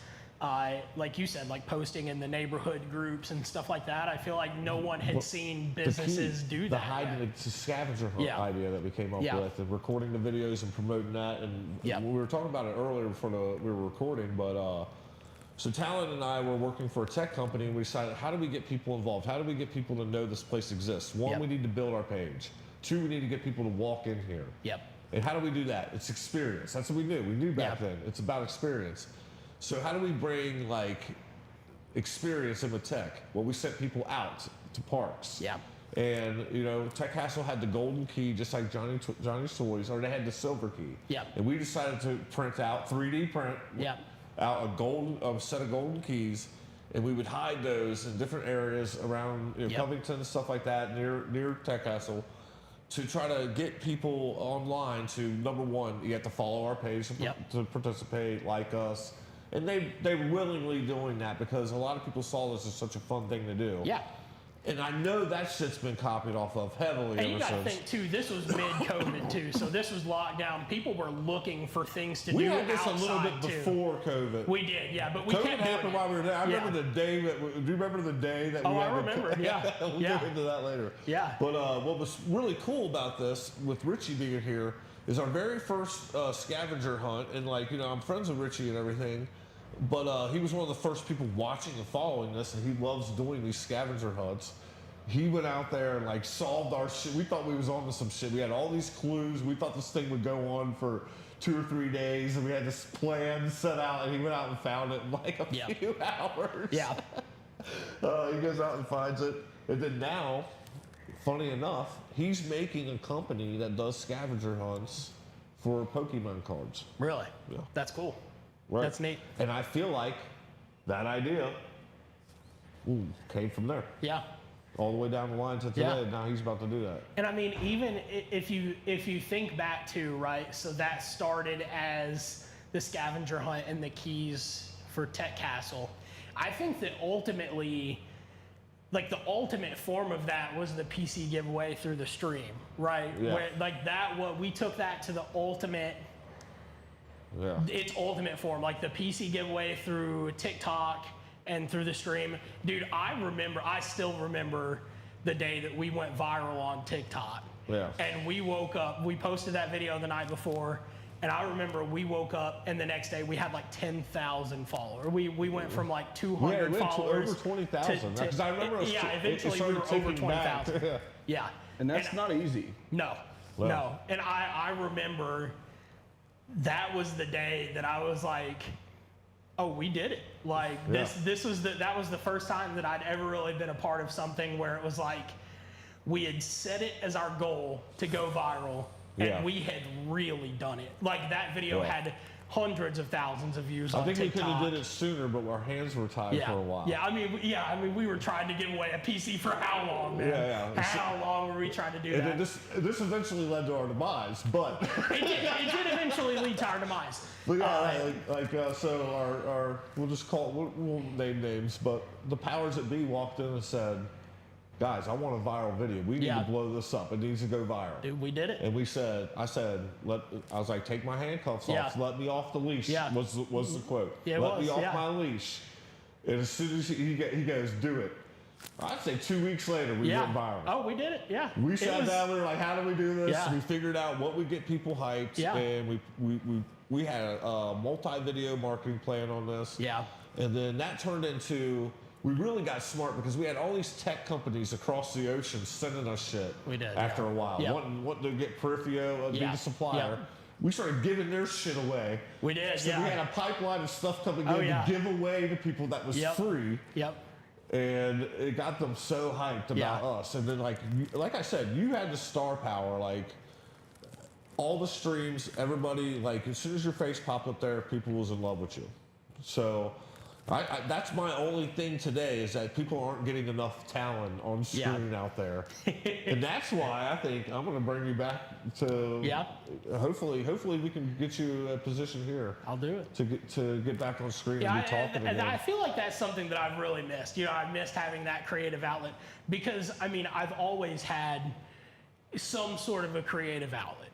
like you said, like posting in the neighborhood groups and stuff like that, I feel like no one had seen businesses do that. The hiding the scavenger hunt idea that we came up with, and recording the videos and promoting that. And we were talking about it earlier before we were recording, but so Talon and I were working for a tech company, and we decided, how do we get people involved? How do we get people to know this place exists? One, we need to build our page. Two, we need to get people to walk in here. And how do we do that? It's experience. That's what we knew. We knew back then. It's about experience. So how do we bring like experience in with tech? Well, we sent people out to parks. And you know, Tech Castle had the golden key, just like Johnny's Toys, or they had the silver key. And we decided to print out 3D print out a set of golden keys, and we would hide those in different areas around Covington and stuff like that, near Tech Castle, to try to get people online to, number one, you have to follow our page to participate, like us. And they're willingly doing that because a lot of people saw this as such a fun thing to do. And I know that shit's been copied off of heavily. And you got to think too, this was mid-COVID too, so this was lockdown. People were looking for things to do. We had this a little bit too. before COVID. We did, but we COVID kept happened while we were there. I remember the day that. Do you remember the day that we had? I remember. We'll get into that later. But what was really cool about this, with Richie being here, is our very first scavenger hunt, and like, you know, I'm friends with Richie and everything. But he was one of the first people watching and following this, and he loves doing these scavenger hunts. He went out there and like solved our shit. We thought we was on to some shit. We had all these clues. We thought this thing would go on for 2 or 3 days, and we had this plan set out, and he went out and found it in like a few hours. He goes out and finds it. And then now, funny enough, he's making a company that does scavenger hunts for Pokemon cards. Really? That's cool. That's neat. And I feel like that idea came from there. All the way down the line to today, and now he's about to do that. And I mean, even if you think back to, right, so that started as the scavenger hunt and the keys for Tech Castle. I think that ultimately, like the ultimate form of that was the PC giveaway through the stream, right? Where like that, we took that to the ultimate, its ultimate form, like the PC giveaway through TikTok and through the stream. Dude, I still remember the day that we went viral on TikTok. And we woke up, we posted that video the night before, and I remember we woke up and the next day we had like 10,000 followers. We went from like 200 followers to over 20,000. Because I remember eventually we were over 20,000. And that's not easy. No. And I remember that was the day that I was like, oh, we did it. Like that was the first time that I'd ever really been a part of something where it was like we had set it as our goal to go viral, and we had really done it. Like that video had hundreds of thousands of views on TikTok. I think we could have did it sooner, but our hands were tied for a while. I mean, we were trying to give away a PC for how long, man? How long were we trying to do that? And this eventually led to our demise, but it did eventually lead to our demise. But so our we'll name names, but the powers that be walked in and said, guys, I want a viral video. We need to blow this up. It needs to go viral. Dude, we did it. And I was like, take my handcuffs off. Let me off the leash. Was the quote. Let me off my leash. And as soon as he goes, do it. I'd say 2 weeks later, we went viral. Oh, we did it. We sat down, we were like, how do we do this? We figured out what would get people hyped. And we had a multi-video marketing plan on this. And then that turned into, we really got smart because we had all these tech companies across the ocean sending us shit. We did. After a while, wanting to get Perifio, be the supplier. We started giving their shit away. We did. So we had a pipeline of stuff coming in to give away to people that was free. And it got them so hyped about us. And then, like I said, you had the star power. Like all the streams, everybody, like as soon as your face popped up there, people was in love with you. So That's my only thing today is that people aren't getting enough Talon on screen out there, and that's why I think I'm going to bring you back to. Yeah. Hopefully we can get you a position here. I'll do it to get back on screen and be talking and again. I feel like that's something that I've really missed. I missed having that creative outlet because I mean I've always had some sort of a creative outlet.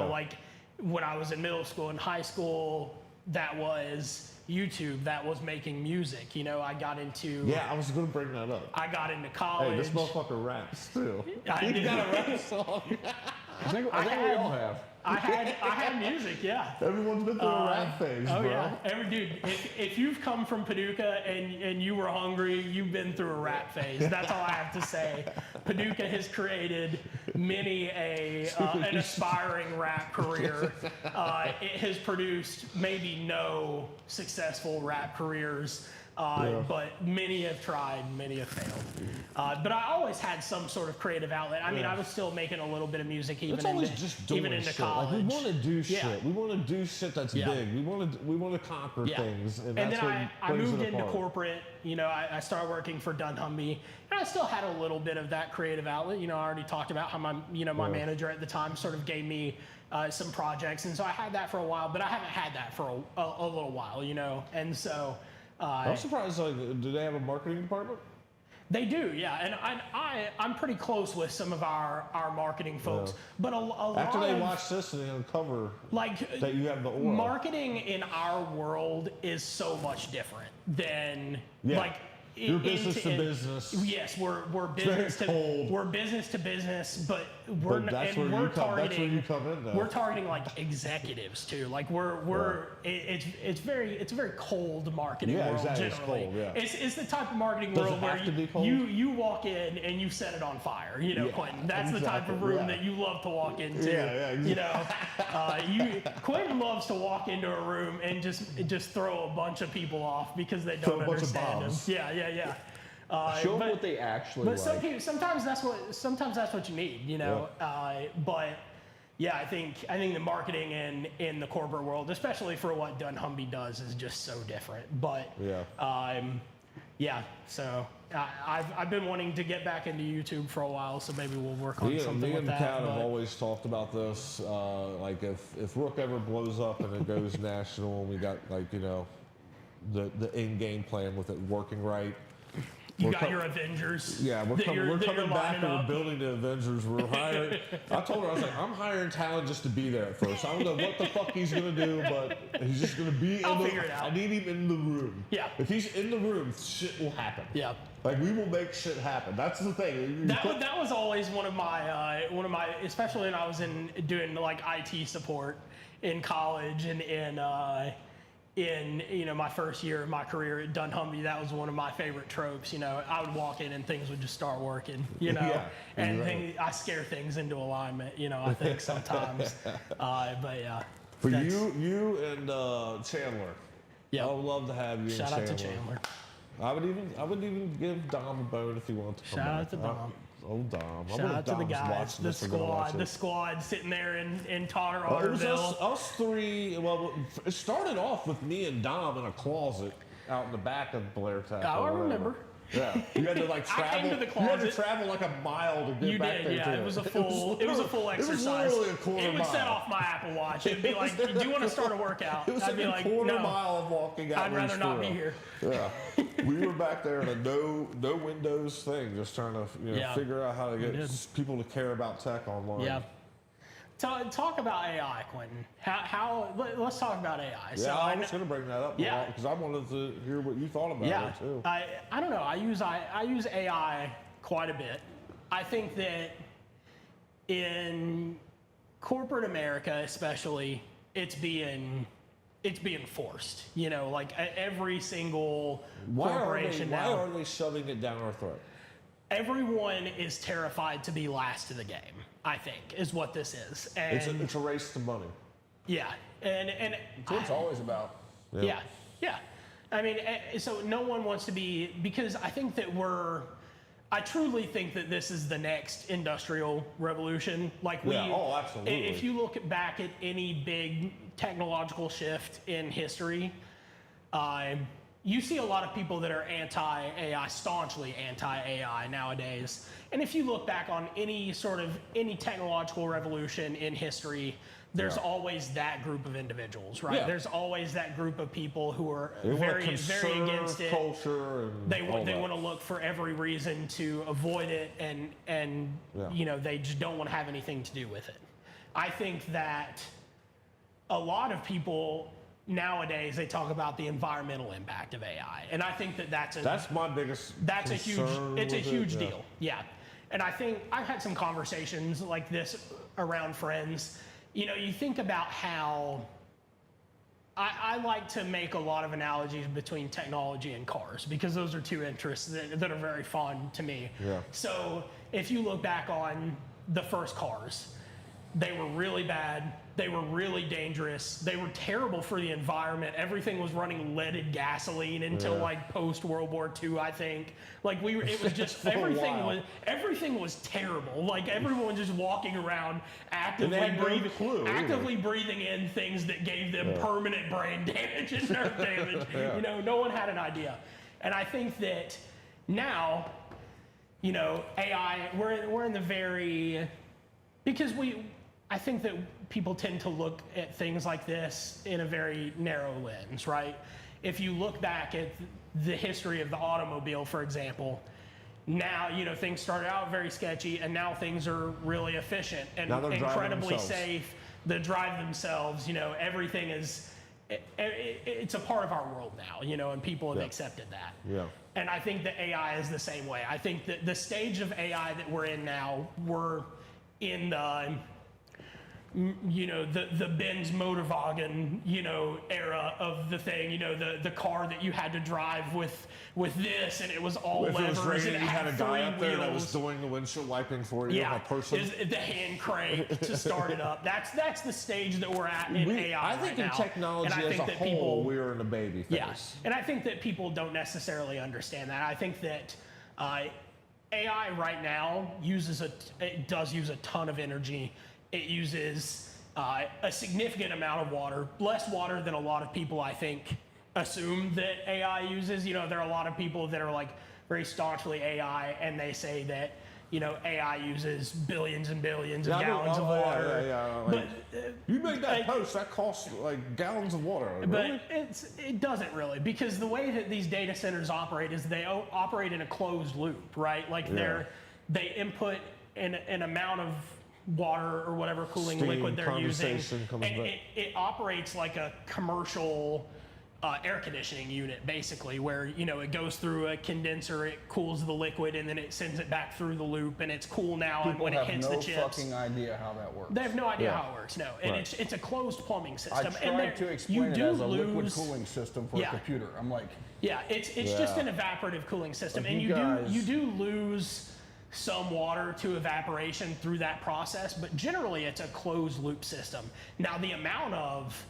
Like when I was in middle school and high school, that was YouTube, that was making music. I got into. Yeah, I was going to bring that up. I got into college. Hey, this motherfucker raps too. You got a rap song. I think we all have. I had music, yeah. Everyone's been through a rap phase, bro. Yeah. Dude, if you've come from Paducah and you were hungry, you've been through a rap phase. That's all I have to say. Paducah has created many an aspiring rap career. It has produced maybe no successful rap careers. But many have tried, many have failed. But I always had some sort of creative outlet. I mean, I was still making a little bit of music even into college. Like, we want to do shit. We want to do shit that's big. We want to conquer things. And that's then I moved into corporate. I started working for Dunnhumby, and I still had a little bit of that creative outlet. I already talked about how my manager at the time sort of gave me some projects, and so I had that for a while. But I haven't had that for a little while, and so. I'm surprised. Do they have a marketing department? They do, yeah. And I'm pretty close with some of our marketing folks. But a lot after they watch this, they uncover that you have the aura. Marketing in our world is so much different than You're business to business. Yes, we're business we're business to business, but that's where you come in though. We're targeting like executives too. Like it's a very cold marketing world exactly. generally. It's cold, It's the type of marketing world where you walk in and you set it on fire. Quentin. That's the type of room that you love to walk into. Quentin loves to walk into a room and just throw a bunch of people off because they don't understand him. Yeah. Show them what they actually like. But sometimes that's what you need, but yeah, I think the marketing in the corporate world, especially for what Dunnhumby does, is just so different. But so I've been wanting to get back into YouTube for a while, so maybe we'll work on something with that. Me and Kat have always talked about this. Like if Rook ever blows up and it goes national, and we got the in-game plan with it working right. You got your Avengers. Yeah, we're coming back and we're building the Avengers. We're hiring. I told her, I was like, I'm hiring Talon just to be there at first. I don't know what the fuck he's going to do, but he's just going to be I'll figure it out. I need him in the room. Yeah. If he's in the room, shit will happen. Yeah. Like, we will make shit happen. That's the thing. That was always one of my, especially when I was doing like IT support in college and in my first year of my career at Dunnhumby, that was one of my favorite tropes. I would walk in and things would just start working. I scare things into alignment. I think sometimes. But yeah. For you and Chandler. Yeah. I would love to have you. Shout out to Chandler. I would even give Dom a bone if he wanted to come Shout back. out to Dom. Oh, Dom. Shout out to the guys, the squad sitting there in Tonner It was Otterville. us three. Well, it started off with me and Dom in a closet out in the back of Blair Tech. I remember. Yeah, you had to travel. I came to the closet. You had to travel like a mile to get back there. Yeah, it was a full exercise. It was literally a quarter It would set off my Apple Watch. It'd be like, do you want to start a workout? It was I'd be like, quarter no, mile of walking out. I'd rather not be here. Yeah, we were back there in a no windows thing, just trying to figure out how to get people to care about tech online. Yeah. Talk about AI, Quentin. Let's talk about AI. Yeah, I was going to bring that up because I wanted to hear what you thought about it too. I don't know. I use AI quite a bit. I think that in corporate America, especially, it's being forced. Like every single corporation now. Why are they shoving it down our throat? Everyone is terrified to be last to the game, I think, is what this is. And it's a race to money. Yeah. And that's what it's always about. Yeah. I mean, so no one wants to be, because I think that I truly think that this is the next industrial revolution. Absolutely. If you look back at any big technological shift in history, you see a lot of people that are anti-AI, staunchly anti-AI nowadays. And if you look back on any technological revolution in history, there's always that group of individuals, right? Yeah. There's always that group of people who are They very conserve against it. culture and They all want that. to look for every reason to avoid it, and you know, they just don't want to have anything to do with it. I think that a lot of people nowadays, they talk about the environmental impact of AI, and I think that's my biggest. a huge deal. deal. Yeah, and I think I've had some conversations like this around friends. You know, you think about how I like to make a lot of analogies between technology and cars, because those are two interests that are very fun to me. Yeah. So if you look back on the first cars, they were really bad. They were really dangerous. They were terrible for the environment. Everything was running leaded gasoline until like post World War II, I think. Like it was just everything was terrible. Like everyone just walking around actively breathing in things that gave them permanent brain damage and nerve damage. You know, no one had an idea. And I think that now, you know, AI, we're in the very, because I think that people tend to look at things like this in a very narrow lens, right? If you look back at the history of the automobile, for example, now, you know, things started out very sketchy, and now things are really efficient and incredibly safe. They drive themselves, you know, everything is, it's a part of our world now, you know, and people have accepted that. Yeah. And I think that AI is the same way. I think that the stage of AI that we're in now, we're in the, you know, the Benz Motorwagen, you know, era of the thing, you know, the car that you had to drive with this, and it was all levers. It was raining, and you had a guy up there that wheels. was doing the windshield wiping for you, a person. The hand crank to start it up. That's the stage that we're at in AI. I think right in now. technology and I as think a that whole, we're in a baby phase. Yes, and I think that people don't necessarily understand that. I think that AI right now does use a ton of energy. It uses a significant amount of water, less water than a lot of people, I think, assume that AI uses. You know, there are a lot of people that are like very staunchly AI, and they say that, you know, AI uses billions and billions of gallons of water. Like, you made that post, that costs like gallons of water. Really? But it doesn't really, because the way that these data centers operate is they operate in a closed loop, right? Like they input an amount of water or whatever cooling liquid they're using, and it operates like a commercial air conditioning unit, basically, where, you know, it goes through a condenser, it cools the liquid, and then it sends it back through the loop, and it's cool now. And when it hits the chips, people have no fucking idea how that works. They have no idea how it works. No, and it's a closed plumbing system. I tried to explain it as a liquid cooling system for a computer. I'm like, it's just an evaporative cooling system, and you do lose some water to evaporation through that process, but generally it's a closed loop system. Now, the amount of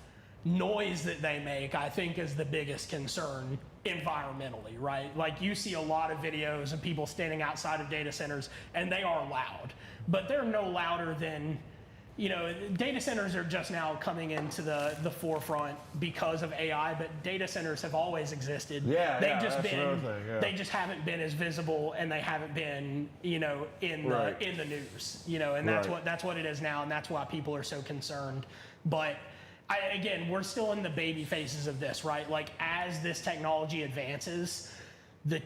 noise that they make, I think, is the biggest concern environmentally, right? Like, you see a lot of videos of people standing outside of data centers, and they are loud, but they're no louder than, you know, data centers are just now coming into the forefront because of AI, but data centers have always existed. They just haven't been as visible, and they haven't been, you know, in the news, you know, and that's what it is now, and that's why people are so concerned. But again, we're still in the baby phases of this, right? Like, as this technology advances, the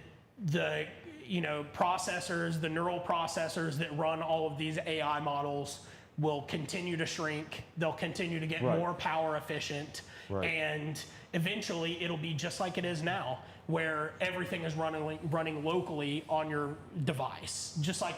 you know, processors, the neural processors that run all of these AI models will continue to shrink. They'll continue to get more power efficient, and eventually it'll be just like it is now, where everything is running locally on your device, just like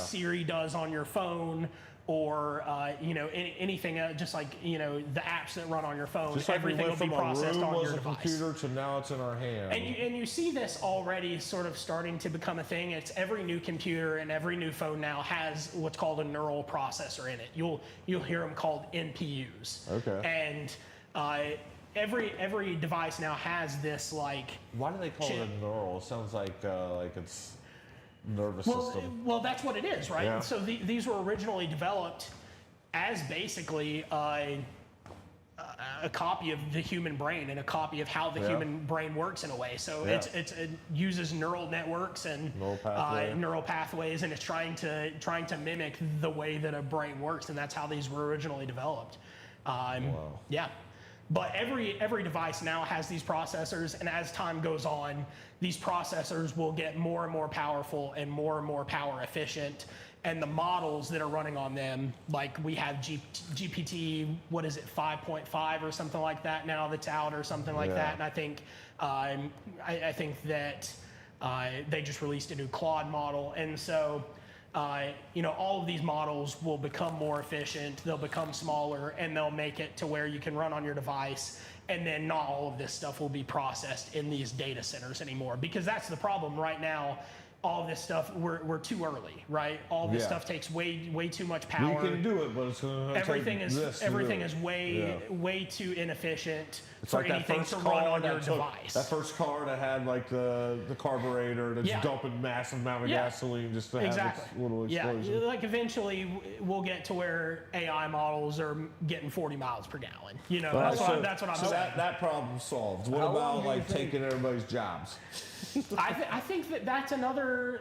Siri does on your phone, or you know, anything, just like, you know, the apps that run on your phone. Just like everything will be processed on your device. Computer to now it's in our hand. And you see this already sort of starting to become a thing. It's every new computer and every new phone now has what's called a neural processor in it. You'll hear them called NPUs. Okay. And every device now has this, like. Why do they call it a neural? It sounds like it's nervous system. Well, that's what it is, right? Yeah. So these were originally developed as basically a copy of the human brain and a copy of how the human brain works in a way. So it uses neural networks and neural pathways, and it's trying to mimic the way that a brain works, and that's how these were originally developed. Yeah. But every device now has these processors, and as time goes on, these processors will get more and more powerful and more power efficient. And the models that are running on them, like we have GPT, what is it, 5.5 or something like that now that's out or something like that. And I think that they just released a new Claude model, and so all of these models will become more efficient, they'll become smaller, and they'll make it to where you can run on your device, and then not all of this stuff will be processed in these data centers anymore, because that's the problem right now. All of this stuff, we're too early, right? All this stuff takes way too much power. We can do it, but it's going to everything is way too inefficient it's for like anything to run on your device. That first car that had like the carburetor that's dumping massive amount of gasoline just to have its little explosion. Yeah, like eventually we'll get to where AI models are getting 40 miles per gallon. That's what I'm saying. That problem's solved. What about like taking everybody's jobs? I think that's another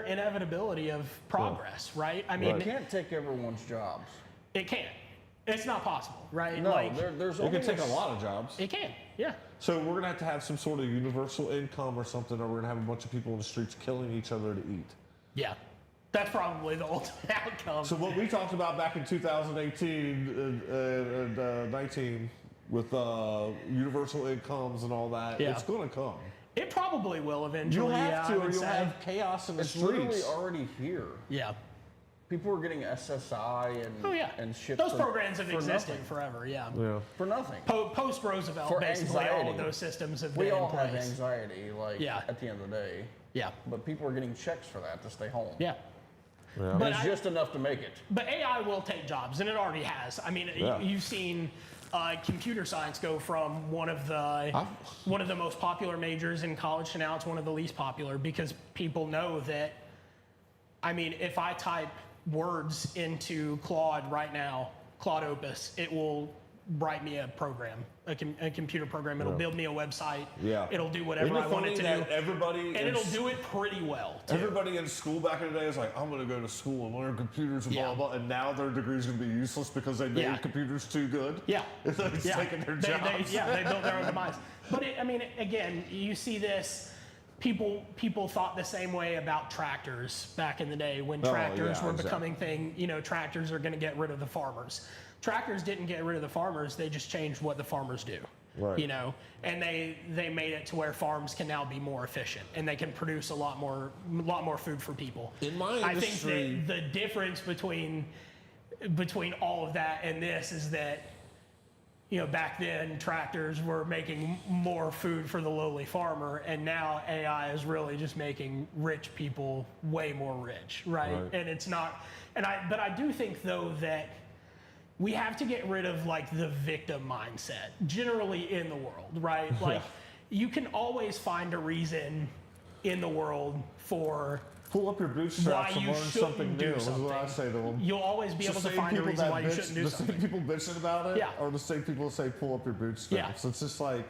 inevitability of progress, right? I mean, it can't take everyone's jobs. It can't. It's not possible, right? No, there's it can take a lot of jobs. It can, yeah. So we're gonna have to have some sort of universal income or something, or we're gonna have a bunch of people in the streets killing each other to eat. Yeah, that's probably the ultimate outcome. So what we talked about back in 2018 and 19 with universal incomes and all that, it's gonna come. It probably will eventually. You'll have to, or you'll have chaos in the streets. It's literally already here. Yeah. People are getting SSI and shit. Those programs have existed forever. Yeah. For nothing. Post Roosevelt, basically anxiety. All of those systems have been We all in place. have anxiety, at the end of the day. Yeah. But people are getting checks for that to stay home. Yeah. But it's just enough to make it. But AI will take jobs, and it already has. I mean, you've seen computer science go from one of the most popular majors in college to now it's one of the least popular, because people know that, I mean, if I type words into Claude right now, Claude Opus, it will write me a program, a computer program. It'll build me a website. Yeah. It'll do whatever I want it to do. It'll do it pretty well, too. Everybody in school back in the day was like, I'm going to go to school and learn computers and blah, blah, and now their degree's going to be useless because they made computers too good. Yeah. It's taking their jobs. They built their own demise. But, again, you see this. People thought the same way about tractors back in the day when tractors were becoming thing. Tractors are going to get rid of the farmers. Tractors didn't get rid of the farmers, they just changed what the farmers do. Right. And they made it to where farms can now be more efficient and they can produce a lot more food for people. In my industry, I think that the difference between all of that and this is that back then tractors were making more food for the lowly farmer, and now AI is really just making rich people way more rich, right? And it's not, but I do think though that we have to get rid of like the victim mindset generally in the world, right? Like you can always find a reason in the world for pull up your bootstraps and learn something new. That's what I say to them. You'll always be able to find a reason why you shouldn't do something. The same people bitching about it are the same people that say pull up your bootstraps. It's just like,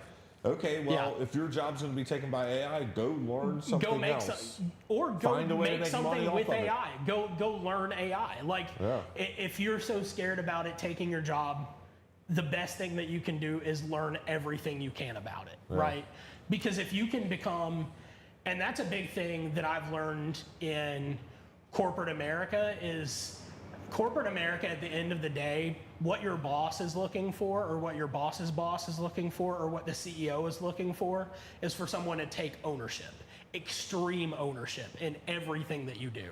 okay, well, if your job's going to be taken by AI, go learn something else. Or go make something with AI. Go learn AI. Like, if you're so scared about it taking your job, the best thing that you can do is learn everything you can about it, right? Because if you can become... And that's a big thing that I've learned in corporate America is corporate America at the end of the day, what your boss is looking for or what your boss's boss is looking for or what the CEO is looking for is for someone to take ownership, extreme ownership in everything that you do.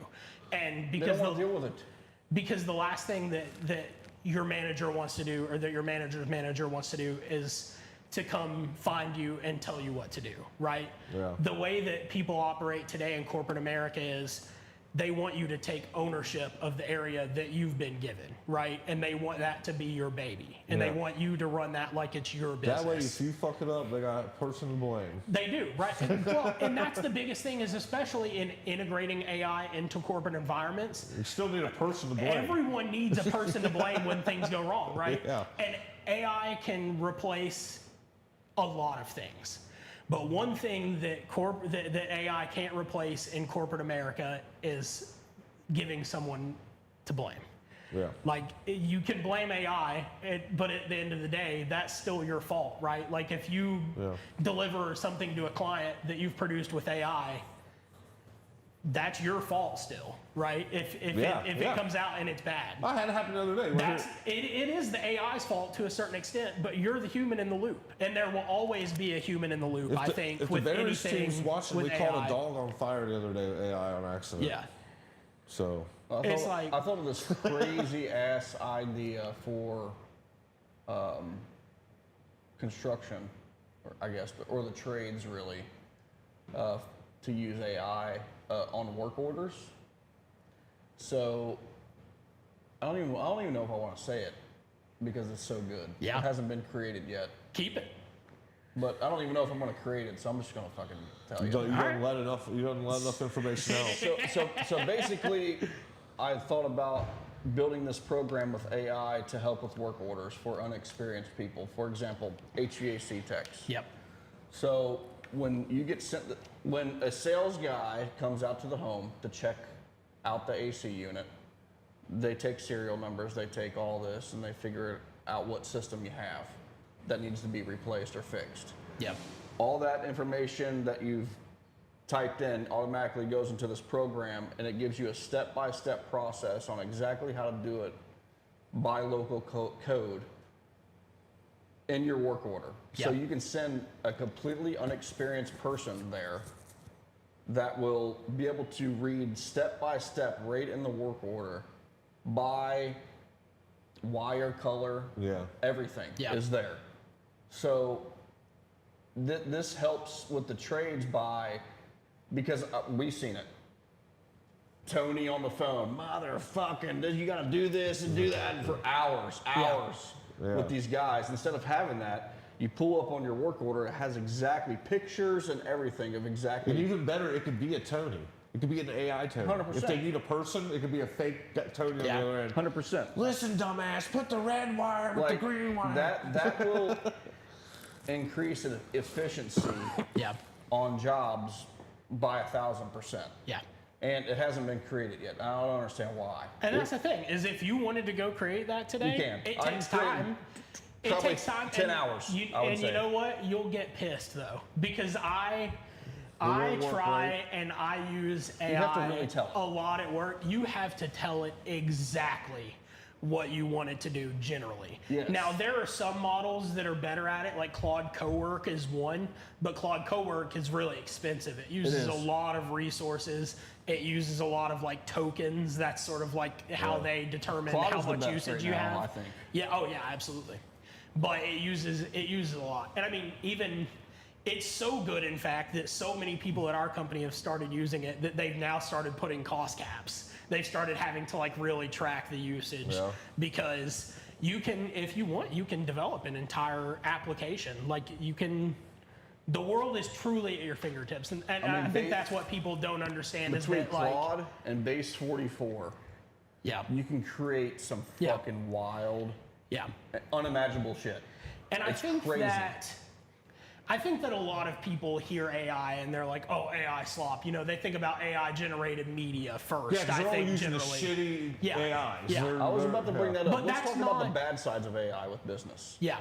And because they don't want to deal with it. Because the last thing that your manager wants to do or that your manager's manager wants to do is to come find you and tell you what to do, right? The way that people operate today in corporate America is they want you to take ownership of the area that you've been given, right? And they want that to be your baby. And they want you to run that like it's your business. That way, if you fuck it up, they got a person to blame. They do, right? And that's the biggest thing is especially in integrating AI into corporate environments. You still need a person to blame. Everyone needs a person to blame when things go wrong, right? Yeah. And AI can replace a lot of things. But one thing that AI can't replace in corporate America is giving someone to blame. Yeah. Like, you can blame AI, but at the end of the day, that's still your fault, right? Like, if you deliver something to a client that you've produced with AI, that's your fault still, right? If it comes out and it's bad. I had it happen the other day. It is the AI's fault to a certain extent, but you're the human in the loop. And there will always be a human in the loop, If I think, if with the various anything teams watching, with we caught AI. a dog on fire the other day with AI on accident. Yeah. So. It's I thought of this crazy ass idea for construction, or the trades really, to use AI on work orders. So I don't even know if I want to say it because it's so good. Yeah. It hasn't been created yet. Keep it. But I don't even know if I'm going to create it, so I'm just going to fucking tell you. You don't let enough information out. So basically, I thought about building this program with AI to help with work orders for unexperienced people. For example, HVAC techs. Yep. So when you get sent, when a sales guy comes out to the home to check out the AC unit, they take serial numbers, they take all this, and they figure out what system you have that needs to be replaced or fixed. Yep. All that information that you've typed in automatically goes into this program, and it gives you a step-by-step process on exactly how to do it by local code in your work order. Yeah. So you can send a completely unexperienced person there that will be able to read step-by-step right in the work order by wire color, everything is there. So this helps with the trades because we've seen it. Tony on the phone, motherfucking, you gotta do this and do that for hours with these guys. Instead of having that, you pull up on your work order, it has exactly pictures and everything of exactly. And even better, it could be a Tony. It could be an AI Tony. 100%. If they need a person, it could be a fake Tony on the other end. 100%. Listen, dumbass, put the red wire with the green wire. That will increase the efficiency on jobs by 1,000%. Yeah. And it hasn't been created yet. I don't understand why. And that's the thing, is if you wanted to go create that today, You can. it takes time. It probably takes time. 10 hours, I would say. You know what? You'll get pissed though, because I won't work try right. and I use AI You have to really tell it. a lot at work. You have to tell it exactly what you want it to do generally. Yes. Now, there are some models that are better at it, like Claude Cowork is one, but Claude Cowork is really expensive. It uses a lot of resources. It uses a lot of like tokens. That's sort of like how they determine Claude how is the much best usage right you now, have. I think. Yeah, oh yeah, absolutely. But it uses a lot. And I mean, even it's so good, in fact, that so many people at our company have started using it that they've now started putting cost caps. They've started having to like really track the usage because you can, if you want, you can develop an entire application. Like you can, the world is truly at your fingertips. And I think that's what people don't understand Between is that like, Claude and Base 44, you can create some fucking wild, unimaginable shit. And It's I think crazy. I think that a lot of people hear AI and they're like, oh, AI slop. You know, they think about AI generated media first. Yeah, because I they're all think using the generally. shitty AIs. Yeah. I was about to bring that up. But Let's that's talk about the not- bad sides of AI with business. Yeah.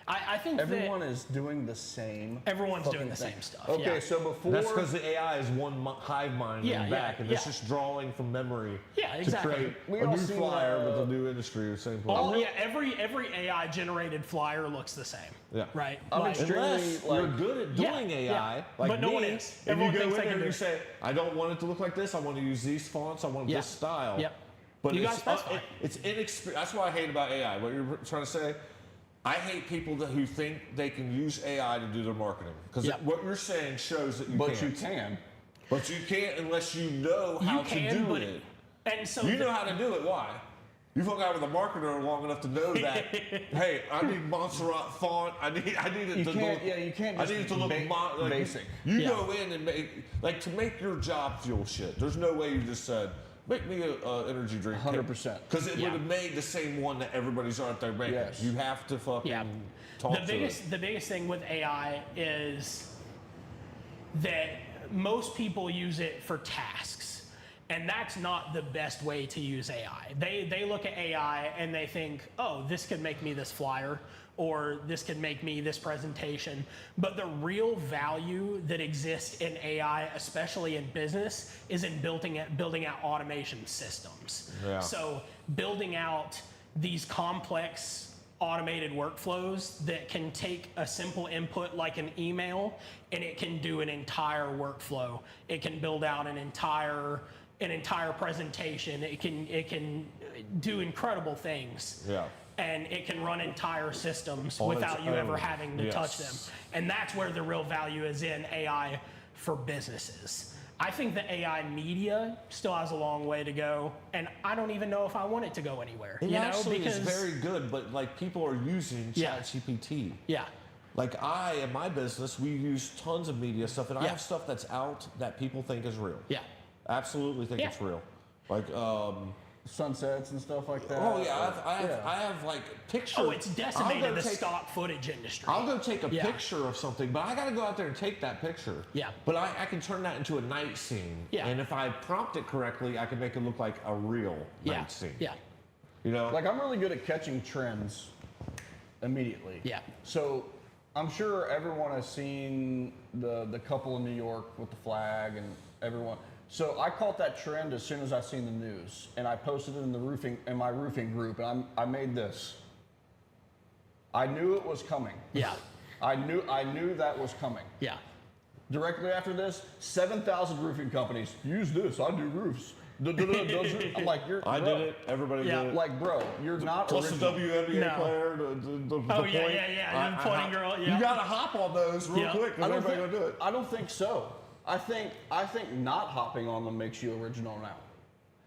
I think Everyone is doing the same. Everyone's fucking doing the thing. same stuff. Okay, yeah. so before That's because the AI is one hive mind in the back, and it's just drawing from memory to create We a all new seen, flyer with a new industry or same place. Oh yeah, every AI generated flyer looks the same. Yeah. Right. I'm Like, extremely Unless you're good at doing Yeah, AI, yeah. like But no me, one is. and you Everyone go thinks in they there can and do you it. say, I don't want it to look like this. I want to use these fonts. I want this style. Yep. But You it's, gotta specify. it's inexperienced. That's what I hate about AI. What you're trying to say. I hate people who think they can use AI to do their marketing because what you're saying shows that you But can't. you can. But you can't unless you know how to do it. And so you know how to do it. Why? You've hung out with a marketer long enough to know that. Hey, I need Montserrat font. I need it to look. Yeah, you can't. Just I need it to look basic. You go in and to make your job feel shit. There's no way you just said, make me an energy drink. 100%. Because it would have made the same one that everybody's out there making. Yes. You have to fucking talk to it. The biggest thing with AI is that most people use it for tasks. And that's not the best way to use AI. They look at AI and they think, oh, this could make me this flyer, or this could make me this presentation. But the real value that exists in AI, especially in business, is in building out automation systems. Yeah. So building out these complex automated workflows that can take a simple input like an email and it can do an entire workflow. It can build out an entire presentation. It can do incredible things. Yeah. And it can run entire systems On without its you ever own. having to touch them. And that's where the real value is in AI for businesses. I think the AI media still has a long way to go, and I don't even know if I want it to go anywhere. It actually is very good, but like people are using ChatGPT. Yeah. Like in my business, we use tons of media stuff, and I have stuff that's out that people think is real. Yeah. Absolutely think it's real. Like sunsets and stuff like that. oh yeah, I have like pictures. Oh, it's decimated the stock footage industry. I'll go take a picture of something, but I got to go out there and take that picture. Yeah. But I can turn that into a night scene. Yeah. And if I prompt it correctly, I can make it look like a real night scene. Yeah. You know. Like I'm really good at catching trends immediately. Yeah. So I'm sure everyone has seen the couple in New York with the flag and everyone. So I caught that trend as soon as I seen the news, and I posted it in my roofing group, and I made this. I knew it was coming. Yeah. I knew that was coming. Yeah. Directly after this, 7,000 roofing companies use this. I do roofs. I'm like, I did it. Everybody did it. Like, bro, you're not Plus original. the WNBA player, the point. Yeah. The pointing girl. Yeah. You got to hop on those real quick because everybody gonna do it. I don't think so. I think not hopping on them makes you original now.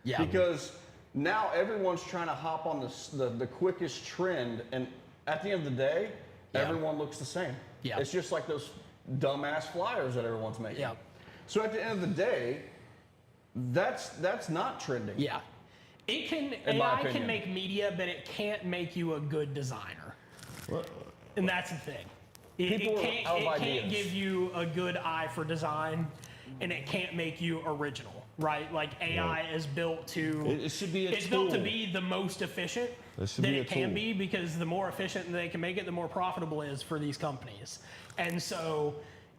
Yeah. Because now everyone's trying to hop on the quickest trend, and at the end of the day, everyone looks the same. Yeah. It's just like those dumbass flyers that everyone's making. Yeah. So at the end of the day, that's not trending. Yeah. AI can make media, but it can't make you a good designer. And that's the thing. It can't give you a good eye for design, and it can't make you original, right? Like AI is built to. It should be a It's tool. built to be the most efficient that it can be, because the more efficient they can make it, the more profitable it is for these companies. And so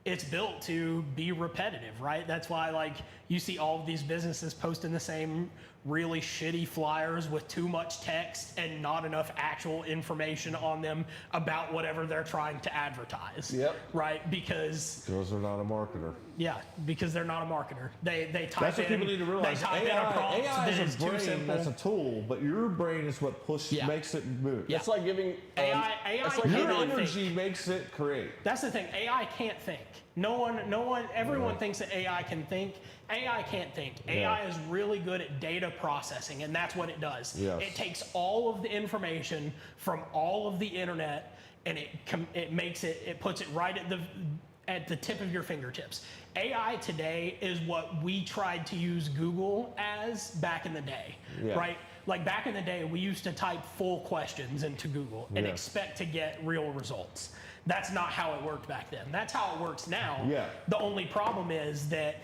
it's built to be repetitive, right? That's why, like, you see all of these businesses posting the same really shitty flyers with too much text and not enough actual information on them about whatever they're trying to advertise. Yep. Right? Because they're not a marketer. Yeah, because they're not a marketer. They type That's what people need to realize. They type in a prompt AI that is a too brain. simple. That's a tool, but your brain is what makes it move. Yeah. It's like giving AI it's like your can't energy think. makes it create. That's the thing. AI can't think. No one. Everyone thinks that AI can think. AI can't think. AI is really good at data processing, and that's what it does. Yes. It takes all of the information from all of the internet, and it puts it right at the tip of your fingertips. AI today is what we tried to use Google as back in the day, right? Like back in the day, we used to type full questions into Google and expect to get real results. That's not how it worked back then. That's how it works now. Yeah. The only problem is that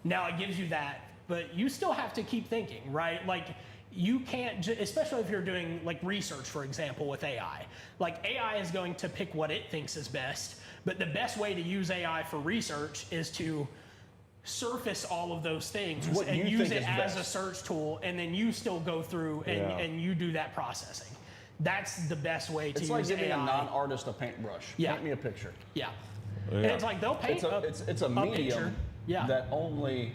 now it gives you that, but you still have to keep thinking, right? Like you can't, especially if you're doing like research, for example, with AI. Like AI is going to pick what it thinks is best, but the best way to use AI for research is to surface all of those things and use it as a search tool, and then you still go through and you do that processing. That's the best way to use AI. It's like giving a non-artist a paintbrush. Yeah. Paint me a picture. Yeah. And it's like they'll paint it's a medium picture. that only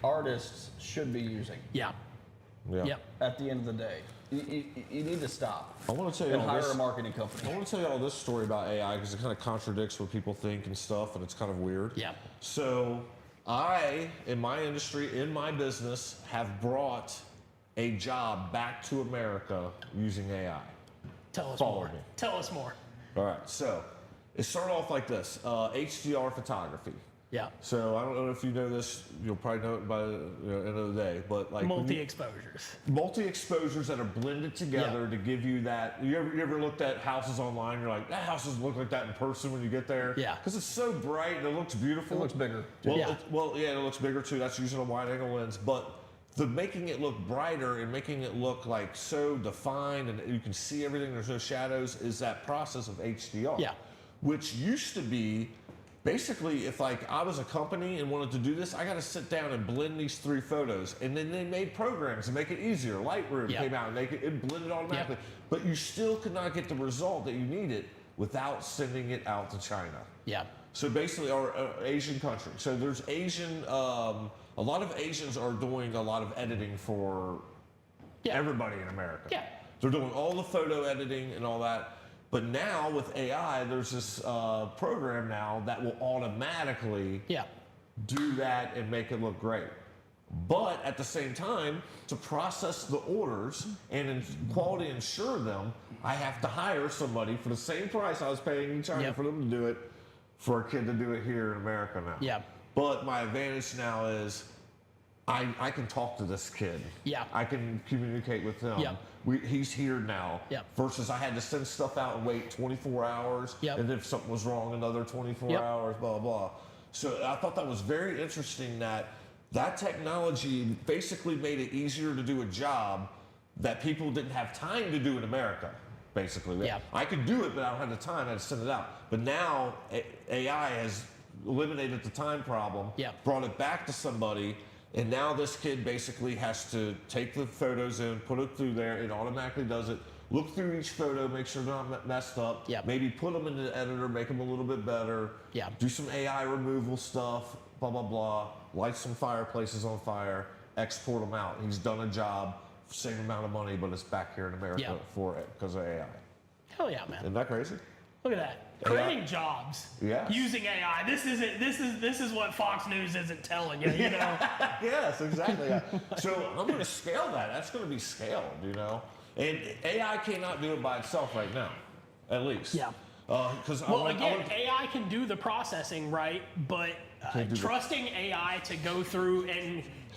artists should be using. Yeah. Yep. At the end of the day, you need to stop. I want to tell you and all hire this. a marketing company. I want to tell you all this story about AI because it kind of contradicts what people think and stuff, and it's kind of weird. Yeah. So I, in my industry, in my business, have brought a job back to America using AI. Tell us Follow more. me. Tell us more. All right, so it started off like this, HDR photography. Yeah. So I don't know if you know this, you'll probably know it by the end of the day, but like Multi-exposures. Multi-exposures that are blended together to give you that. You ever looked at houses online? You're like, that house doesn't look like that in person when you get there. Yeah. Because it's so bright and it looks beautiful. It looks bigger. Well, Yeah. it looks bigger too. That's using a wide-angle lens, but the making it look brighter and making it look like so defined and you can see everything. There's no shadows. Is that process of HDR? Yeah. Which used to be. Basically, if like I was a company and wanted to do this, I got to sit down and blend these 3 photos, and then they made programs to make it easier. Lightroom came out and it blended automatically, but you still could not get the result that you needed without sending it out to China. Yeah. So basically, our Asian country. So there's Asian. A lot of Asians are doing a lot of editing for everybody in America. Yeah. They're doing all the photo editing and all that. But now with AI, there's this program now that will automatically do that and make it look great. But at the same time, to process the orders and quality ensure them, I have to hire somebody for the same price I was paying in China for them to do it, for a kid to do it here in America now. Yeah. But my advantage now is I can talk to this kid. Yeah. I can communicate with him. Yeah. He's here now. Yeah. Versus I had to send stuff out and wait 24 hours. Yeah. And if something was wrong, another 24 hours, blah, blah. So I thought that was very interesting that technology basically made it easier to do a job that people didn't have time to do in America, basically. Yeah. I could do it, but I don't have the time. I had to send it out. But now AI has eliminated the time problem, brought it back to somebody. And now this kid basically has to take the photos in, put it through there. It automatically does it. Look through each photo, make sure they're not messed up. Maybe put them in the editor, make them a little bit better. Do some AI removal stuff, blah, blah, blah. Light some fireplaces on fire, export them out. He's done a job, same amount of money, but it's back here in America for it because of AI. Hell yeah, man. Isn't that crazy? Look at that. Creating jobs using AI. This is what Fox News isn't telling you, you know? Yes, exactly. So I'm going to scale that. That's going to be scaled, you know? And AI cannot do it by itself right now, at least. Yeah. Because AI can do the processing, right? But trusting AI to go through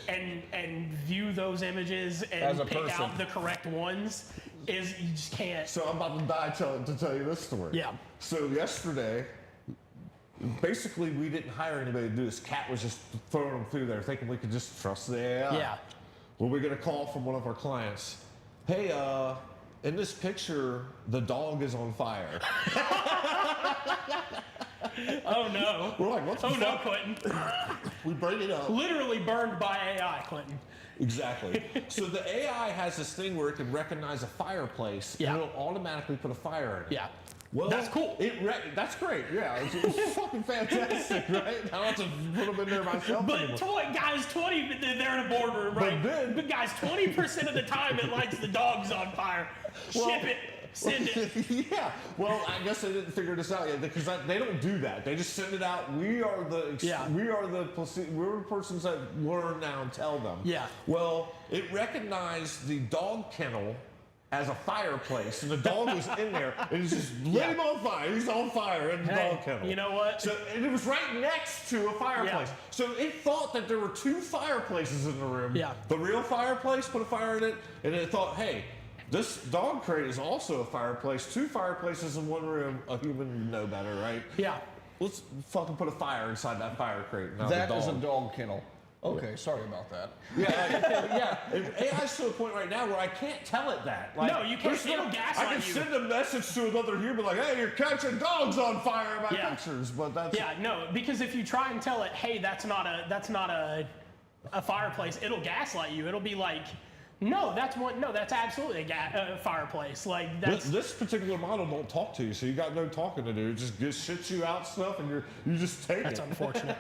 and view those images and pick out the correct ones is you just can't. So I'm about to die to tell you this story. Yeah. So yesterday, basically we didn't hire anybody to do this. Cat was just throwing them through there, thinking we could just trust the AI. Yeah. Well, we get a call from one of our clients. Hey, in this picture, the dog is on fire. Oh no. We're like, what the fuck? No, Clinton. We bring it up. Literally burned by AI, Clinton. Exactly. So the AI has this thing where it can recognize a fireplace and it'll automatically put a fire in it. Yeah. Well, that's cool. That's great. Yeah, it's fucking fantastic, right? I don't have to put them in there myself But anymore. guys, they're in a boardroom, right? But guys, 20% of the time it lights the dogs on fire. Ship it. Send it. Yeah. Well, I guess they didn't figure this out yet because they don't do that. They just send it out. We're the persons that learn now and tell them. Yeah. Well, it recognized the dog kennel as a fireplace, and the dog was in there, and it's just lit him on fire. He's on fire in the dog kennel. You know what? So and it was right next to a fireplace. Yeah. So it thought that there were 2 fireplaces in the room. Yeah. The real fireplace put a fire in it, and it thought, hey, this dog crate is also a fireplace. 2 fireplaces in one room. A human would know better, right? Yeah. Let's fucking put a fire inside that fire crate. Now that is a dog kennel. Okay, sorry about that. Yeah. AI's to a point right now where I can't tell it that. Like, no, you can't. It'll gaslight I can send a message to another human like, "Hey, you're catching dogs on fire in my pictures," but that's because if you try and tell it, "Hey, that's not a fireplace," it'll gaslight you. It'll be like, No, that's absolutely a fireplace. Like that's this particular model don't talk to you, so you got no talking to do. It just shits you out stuff, and you just take that's it. Unfortunate.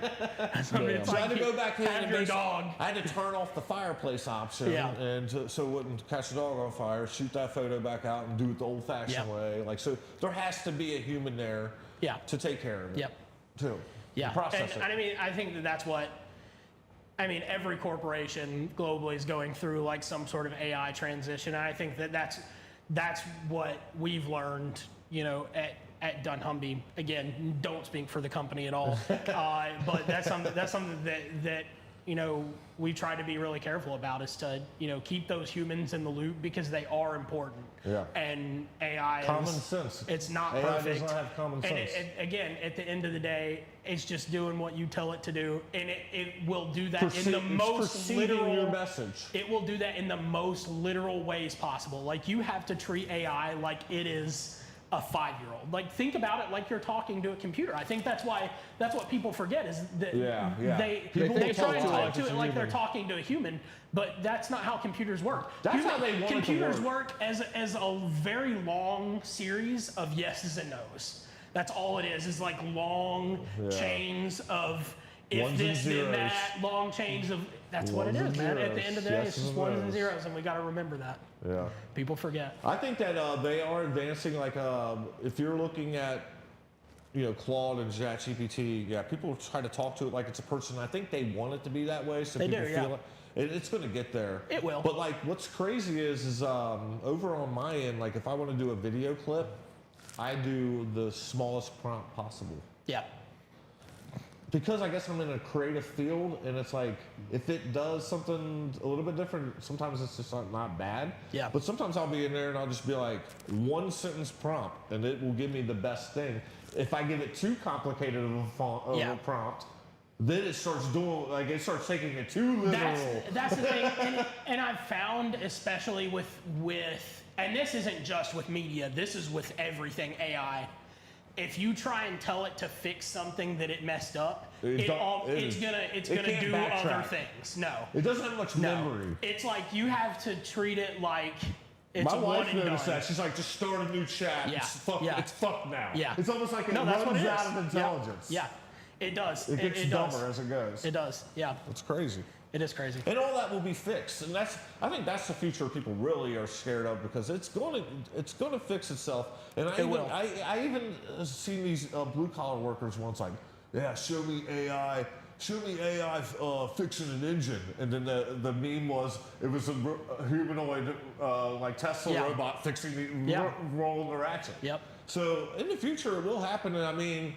So I had to go back in and your dog. I had to turn off the fireplace option, and so it wouldn't catch the dog on fire. Shoot that photo back out and do it the old-fashioned way. Like so, there has to be a human there to take care of it. Yep. Too. Yeah. Process and, it. I mean, I think that's what I mean, every corporation globally is going through like some sort of AI transition. And I think that's what we've learned, you know, at dunnhumby. Again, don't speak for the company at all, but that's something that you know, we try to be really careful about, is to, you know, keep those humans in the loop, because they are important. Yeah. And AI common sense. It's not AI perfect. does not have common sense. And again, at the end of the day, it's just doing what you tell it to do, and it will do that in the most literal. Your message. It will do that in the most literal ways possible. Like, you have to treat AI like it is a 5-year-old. Like, think about it like you're talking to a computer. I think that's what people forget, is that they try and talk to it like they're talking to a human, but that's not how computers work. That's how they want it to computers work. as a very long series of yeses and nos. That's all it is like long chains of if ones this, and then zeros. that, long chains of, that's what it Ones is, and man. At the zeros. end of the day, it's Yeses just and ones and nos. zeros, and we got to remember that. Yeah. People forget. I think that they are advancing. Like, if you're looking at, you know, Claude and ChatGPT, yeah, people try to talk to it like it's a person. I think they want it to be that way, so They people do, feel it's going to get there. It will. But like, what's crazy is over on my end, like, if I want to do a video clip, I do the smallest prompt possible. Yeah. Because I guess I'm in a creative field, and it's like, if it does something a little bit different, sometimes it's just not bad. Yeah. But sometimes I'll be in there and I'll just be like, 1-sentence prompt, and it will give me the best thing. If I give it too complicated of a prompt, then it starts doing, like, it starts taking it too literal. That's the thing, and I've found, especially with, and this isn't just with media, this is with everything AI. If you try and tell it to fix something that it messed up, it's gonna do other things. No, it doesn't have much memory. It's like, you have to treat it like it's My one wife and noticed done. that. She's like, just start a new chat. Yeah. It's fucked now. Yeah. It's almost like it No, that's what runs it out is. of intelligence. Yeah. It does. It gets dumber does. as it goes. It does. Yeah. It's crazy. It is crazy. And all that will be fixed, and I think that's the future people really are scared of, because it's going to fix itself. And I even seen these blue collar workers once like, yeah, show me AI fixing an engine, and then the meme was, it was a humanoid like Tesla robot fixing rolling the ratchet. Yep. So in the future it will happen, and I mean,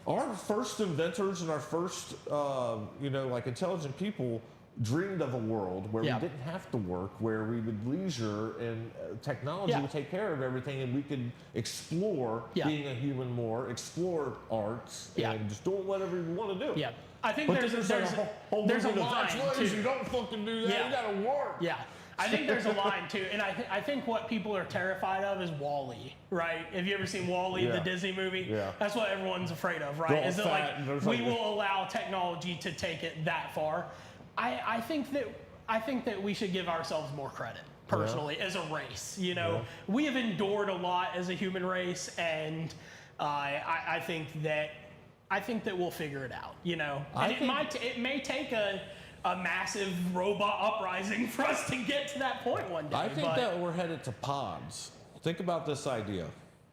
our first inventors and our first, like, intelligent people dreamed of a world where we didn't have to work, where we would leisure, and technology would take care of everything, and we could explore being a human more, explore arts, and just doing whatever we want to do. Yeah. I think But there's a line that's too. You don't fucking do that. Yeah. You gotta work. Yeah. I think there's a line too, and I think what people are terrified of is WALL-E, right? Have you ever seen WALL-E, the Disney movie? Yeah. That's what everyone's afraid of, right? Is that, like, we like will allow technology to take it that far? I think that we should give ourselves more credit, personally, as a race. You know, we have endured a lot as a human race, and I think that we'll figure it out. You know, and it may take a massive robot uprising for us to get to that point one day. I think that we're headed to pods. Think about this idea.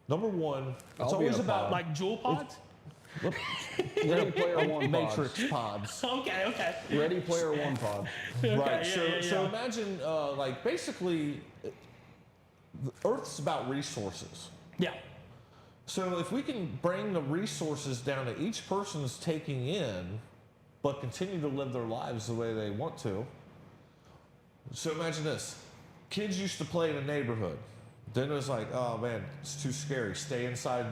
Number one, it's always about like jewel pods. Ready Player One Matrix pods. Okay. Ready Player One pod. Right. Yeah, So imagine, like, basically, the Earth's about resources. Yeah. So if we can bring the resources down to each person's taking in, but continue to live their lives the way they want to. So imagine this. Kids used to play in a neighborhood. Then it was like, oh man, it's too scary. Stay inside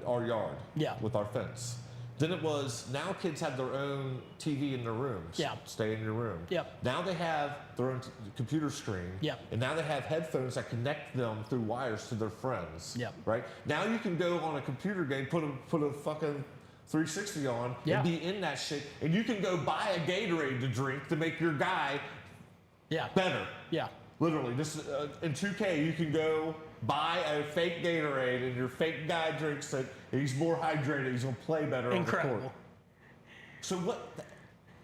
our yard with our fence. Then it was, now kids have their own TV in their rooms. Yeah. Stay in your room. Yep. Now they have their own computer screen. Yep. And now they have headphones that connect them through wires to their friends. Yep. Right? Now you can go on a computer game, put a fucking 360 on, and be in that shit, and you can go buy a Gatorade to drink to make your guy better. Yeah. Literally, just in 2K, you can go buy a fake Gatorade, and your fake guy drinks it, and he's more hydrated, he's gonna play better on the court. So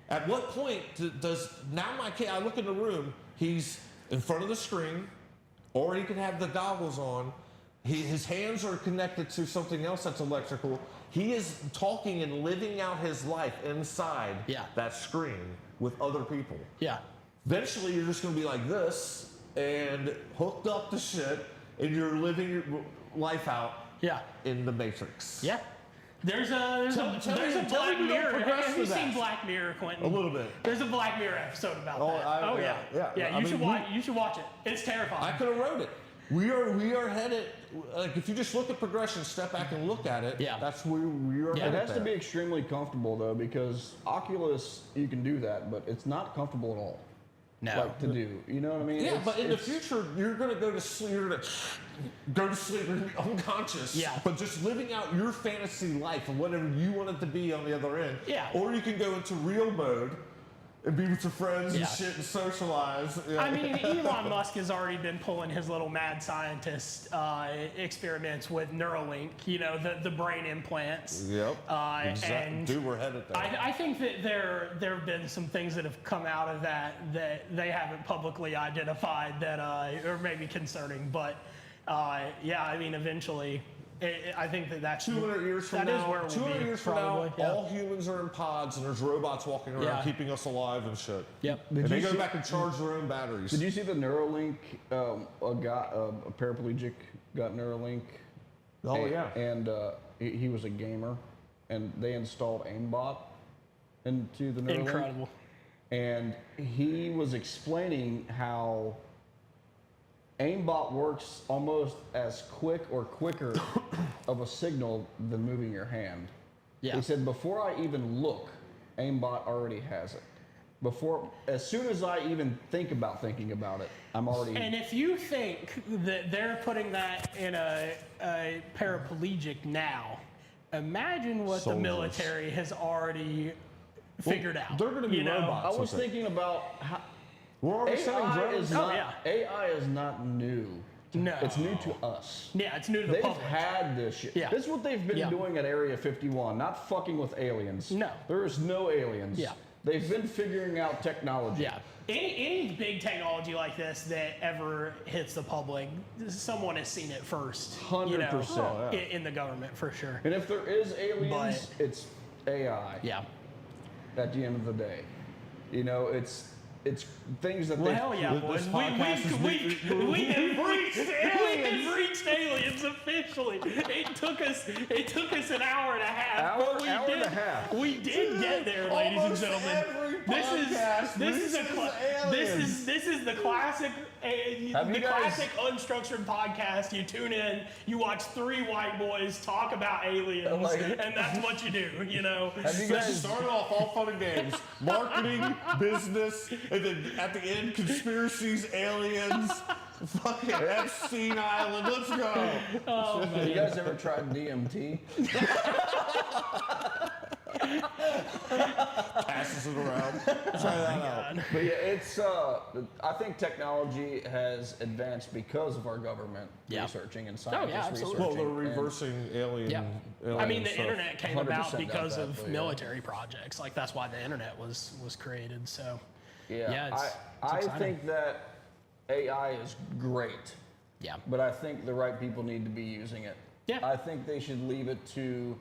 at what point does, now my kid, I look in the room, he's in front of the screen, or he can have the goggles on, his hands are connected to something else that's electrical. He is talking and living out his life inside that screen with other people. Yeah. Eventually, you're just going to be like this and hooked up to shit, and you're living your life out in the Matrix. Yeah. There's a Black Mirror. Have you seen Black Mirror, Quentin? A little bit. There's a Black Mirror episode about that. Yeah. You should watch it. It's terrifying. I could have wrote it. We are headed. Like if you just look at progression, step back and look at it. Yeah. That's where we are. It has to be extremely comfortable though, because Oculus you can do that, but it's not comfortable at all. No. Like to do. You know what I mean? Yeah, but in the future, you're going to go to sleep. You're going to go to sleep unconscious. Yeah. But just living out your fantasy life and whatever you want it to be on the other end. Yeah. Or you can go into real mode and be with your friends and shit and socialize. Yeah. I mean, Elon Musk has already been pulling his little mad scientist experiments with Neuralink, you know, the brain implants. Yep. And dude, we're headed there. I think that there have been some things that have come out of that they haven't publicly identified that are maybe concerning. But yeah, I mean, eventually. I think that's 200 years from now. 200 years from now, all humans are in pods and there's robots walking around keeping us alive and shit. Yep. And they go back and charge their own batteries. Did you see the Neuralink? A paraplegic got Neuralink. Oh yeah. And he was a gamer, and they installed aimbot into the Neuralink. Incredible. And he was explaining how aimbot works almost as quick or quicker of a signal than moving your hand. Yeah. He said, before I even look, aimbot already has it. As soon as I even think about thinking about it, I'm already. And if you think that they're putting that in a paraplegic now, imagine what the military has already figured out. They're going to be robots. I was thinking about how. AI is not new. No. It's new to us. Yeah, it's new to the public. They've had this shit. Yeah. This is what they've been doing at Area 51, not fucking with aliens. No. There is no aliens. Yeah. They've been figuring out technology. Yeah. Any big technology like this that ever hits the public, someone has seen it first. 100%. In the government, for sure. And if there is aliens, it's AI. Yeah. At the end of the day. You know, it's things that hell yeah, boys. We have reached aliens officially. It took us an hour and a half. We did get there, ladies and gentlemen. This is the classic classic unstructured podcast. You tune in, you watch three white boys talk about aliens, and that's what you do, you know. Have you guys started off all fun and games, marketing, business, and then at the end, conspiracies, aliens, fucking Epstein Island. Let's go. Oh, man. You guys ever tried DMT? Passes it around. Try that out. But yeah, it's. I think technology has advanced because of our government researching and scientists researching. Well, they're reversing alien. I mean, the internet came about because of military projects. Like that's why the internet was created. So. Yeah, I think that AI is great. Yeah. But I think the right people need to be using it. Yeah. I think they should leave it to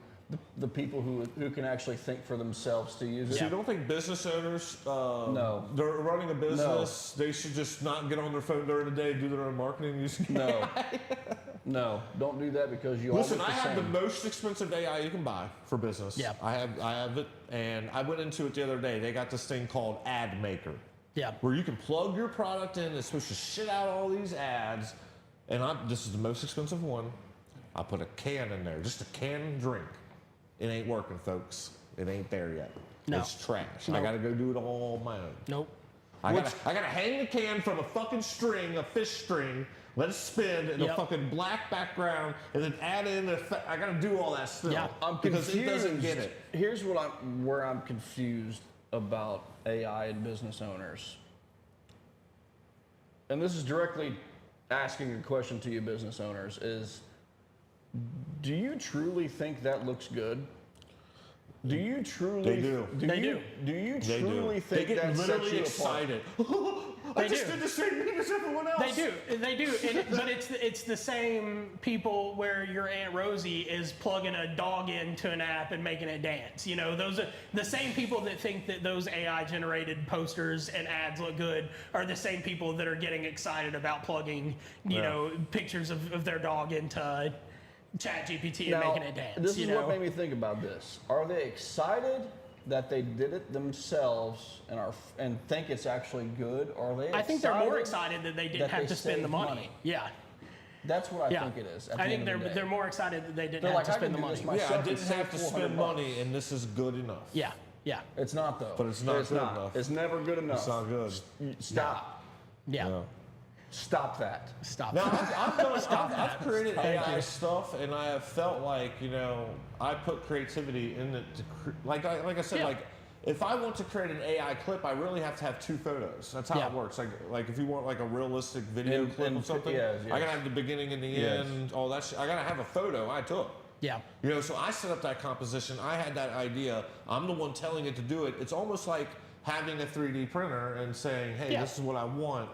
the people who can actually think for themselves to use it. So you don't think business owners, no, they're running a business, they should just not get on their phone during the day and do their own marketing using AI? No, don't do that because you listen. I have the most expensive AI you can buy for business. Yeah, I have it, and I went into it the other day. They got this thing called Ad Maker. Yeah, where you can plug your product in. It's supposed to shit out all these ads, and this is the most expensive one. I put a can in there, just a can of drink. It ain't working, folks. It ain't there yet. No. It's trash. Nope. I gotta go do it all on my own. Nope. I gotta hang the can from a fucking string, a fish string, let it spin in a fucking black background, and then add in I gotta do all that stuff. Yeah, I'm because confused. it doesn't get it. Here's where I'm confused about AI and business owners. And this is directly asking a question to you business owners is, do you truly think that looks good? Do you truly? They do. They do. Do you They truly do. think They get that sets literally you excited. They I just do. did the same thing as everyone else. They do. But it's the same people where your Aunt Rosie is plugging a dog into an app and making it dance. You know, those are the same people that think that those AI generated posters and ads look good are the same people that are getting excited about plugging, you know, pictures of their dog into ChatGPT and making it dance. This is you know? what made me think about this. Are they excited that they did it themselves and think it's actually good, or are they? I think they're more excited that they didn't have to spend the money. Yeah. That's what I think it is. I think they're more excited that they didn't have to spend the money. Yeah, I didn't have to spend money, and this is good enough. Yeah. Yeah. It's not though. But it's not good enough. It's never good enough. It's not good. Stop. Yeah. Yeah. Stop that. Stop. Now, I've created AI stuff, and I have felt like, you know, I put creativity in it. Like I said, like, if I want to create an AI clip, I really have to have 2 photos. That's how it works. Like if you want like a realistic video clip of something, I gotta have the beginning and the end, all that shit. I gotta have a photo I took. Yeah. You know, so I set up that composition. I had that idea. I'm the one telling it to do it. It's almost like having a 3D printer and saying, hey, this is what I want.